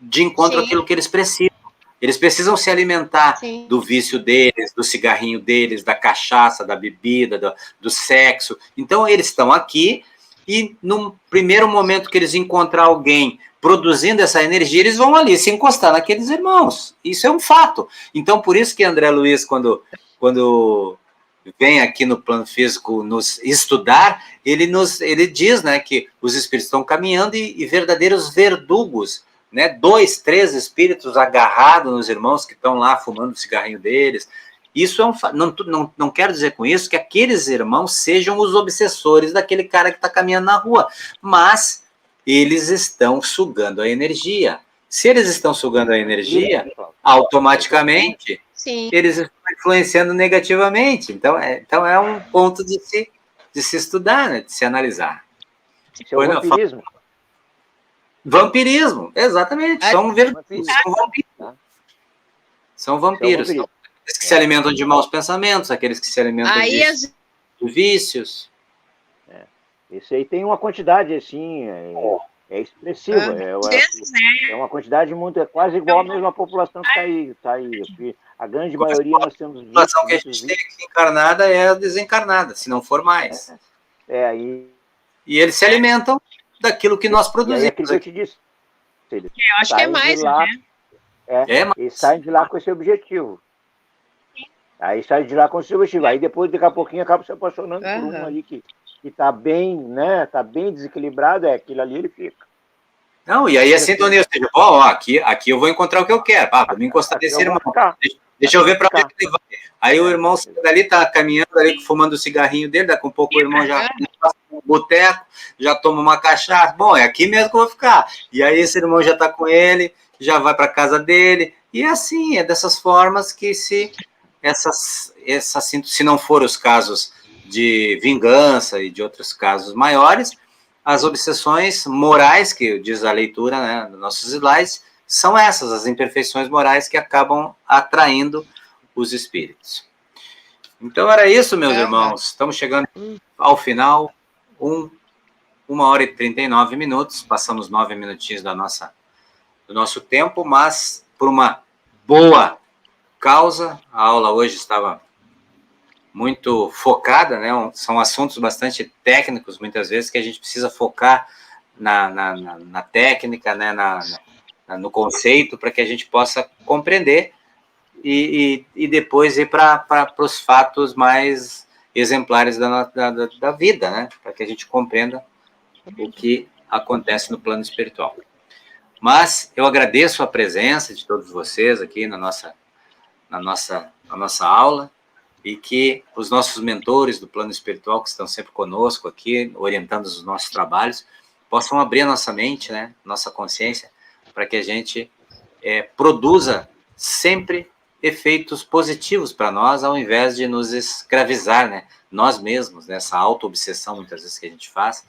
de encontro àquilo que eles precisam. Eles precisam se alimentar do vício deles, do cigarrinho deles, da cachaça, da bebida, do sexo. Então, eles estão aqui e, no primeiro momento que eles encontrar alguém produzindo essa energia, eles vão ali se encostar naqueles irmãos. Isso é um fato. Então, por isso que André Luiz, quando vem aqui no plano físico nos estudar, ele diz, né, que os espíritos estão caminhando e verdadeiros verdugos, né, 2, 3 espíritos agarrados nos irmãos que estão lá fumando o cigarrinho deles. Isso é não quero dizer com isso que aqueles irmãos sejam os obsessores daquele cara que está caminhando na rua, mas eles estão sugando a energia. Se eles estão sugando a energia, automaticamente eles estão influenciando negativamente. Então é um ponto de se estudar, né, de se analisar. Isso é o vampirismo. Vampirismo, exatamente. São vampiros. São vampiros. São aqueles que se alimentam de maus pensamentos, aqueles que se alimentam de vícios. Isso aí tem uma quantidade, assim, expressiva. É uma quantidade muito... É quase igual à mesma população que está aí. A grande maioria nós temos... A população que a gente tem aqui encarnada é a desencarnada, se não for mais. E eles se alimentam daquilo que nós produzimos. É aquilo que eu te disse. Eu acho que é mais, né? E saem de lá com esse objetivo. Aí sai de lá com esse objetivo. Aí depois, daqui a pouquinho, acaba se apaixonando por um ali que está bem, né? Está bem desequilibrado, aquilo ali ele fica. Não, e aí a sintonia, ou seja, aqui eu vou encontrar o que eu quero. Vou me encostar desse irmão. Deixa eu ver para onde ele vai. Aí o irmão dali está caminhando ali, fumando o cigarrinho dele, daqui a pouco o irmão já passa no boteco, já toma uma cachaça. Bom, é aqui mesmo que eu vou ficar. E aí esse irmão já está com ele, já vai para casa dele. E assim, é dessas formas que se não for os casos de vingança e de outros casos maiores, as obsessões morais, que diz a leitura, né, dos nossos slides, são essas, as imperfeições morais que acabam atraindo os espíritos. Então era isso, meus irmãos. Estamos chegando ao final, 1h39, passamos 9 minutinhos do nosso tempo, mas por uma boa causa. A aula hoje estava muito focada, né? São assuntos bastante técnicos, muitas vezes, que a gente precisa focar na técnica, né, no conceito, para que a gente possa compreender e depois ir para os fatos mais exemplares da vida, né, para que a gente compreenda o que acontece no plano espiritual. Mas eu agradeço a presença de todos vocês aqui na nossa aula, e que os nossos mentores do plano espiritual, que estão sempre conosco aqui, orientando os nossos trabalhos, possam abrir a nossa mente, né, nossa consciência, para que a gente produza sempre efeitos positivos para nós, ao invés de nos escravizar, né, nós mesmos, nessa auto-obsessão, muitas vezes, que a gente faz,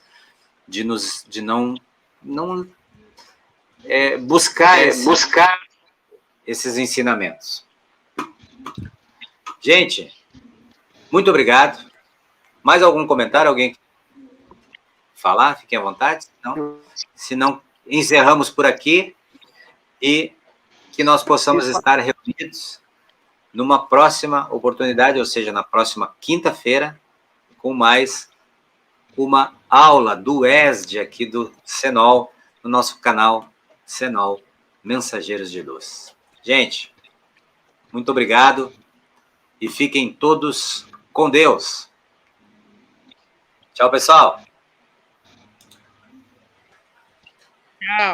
de não buscar esses ensinamentos. Gente, muito obrigado. Mais algum comentário? Alguém quer falar? Fiquem à vontade. Se não, encerramos por aqui e que nós possamos estar reunidos numa próxima oportunidade, ou seja, na próxima quinta-feira, com mais uma aula do ESD aqui do Senol, no nosso canal Senol Mensageiros de Luz. Gente, muito obrigado e fiquem todos com Deus. Tchau, pessoal. Tchau.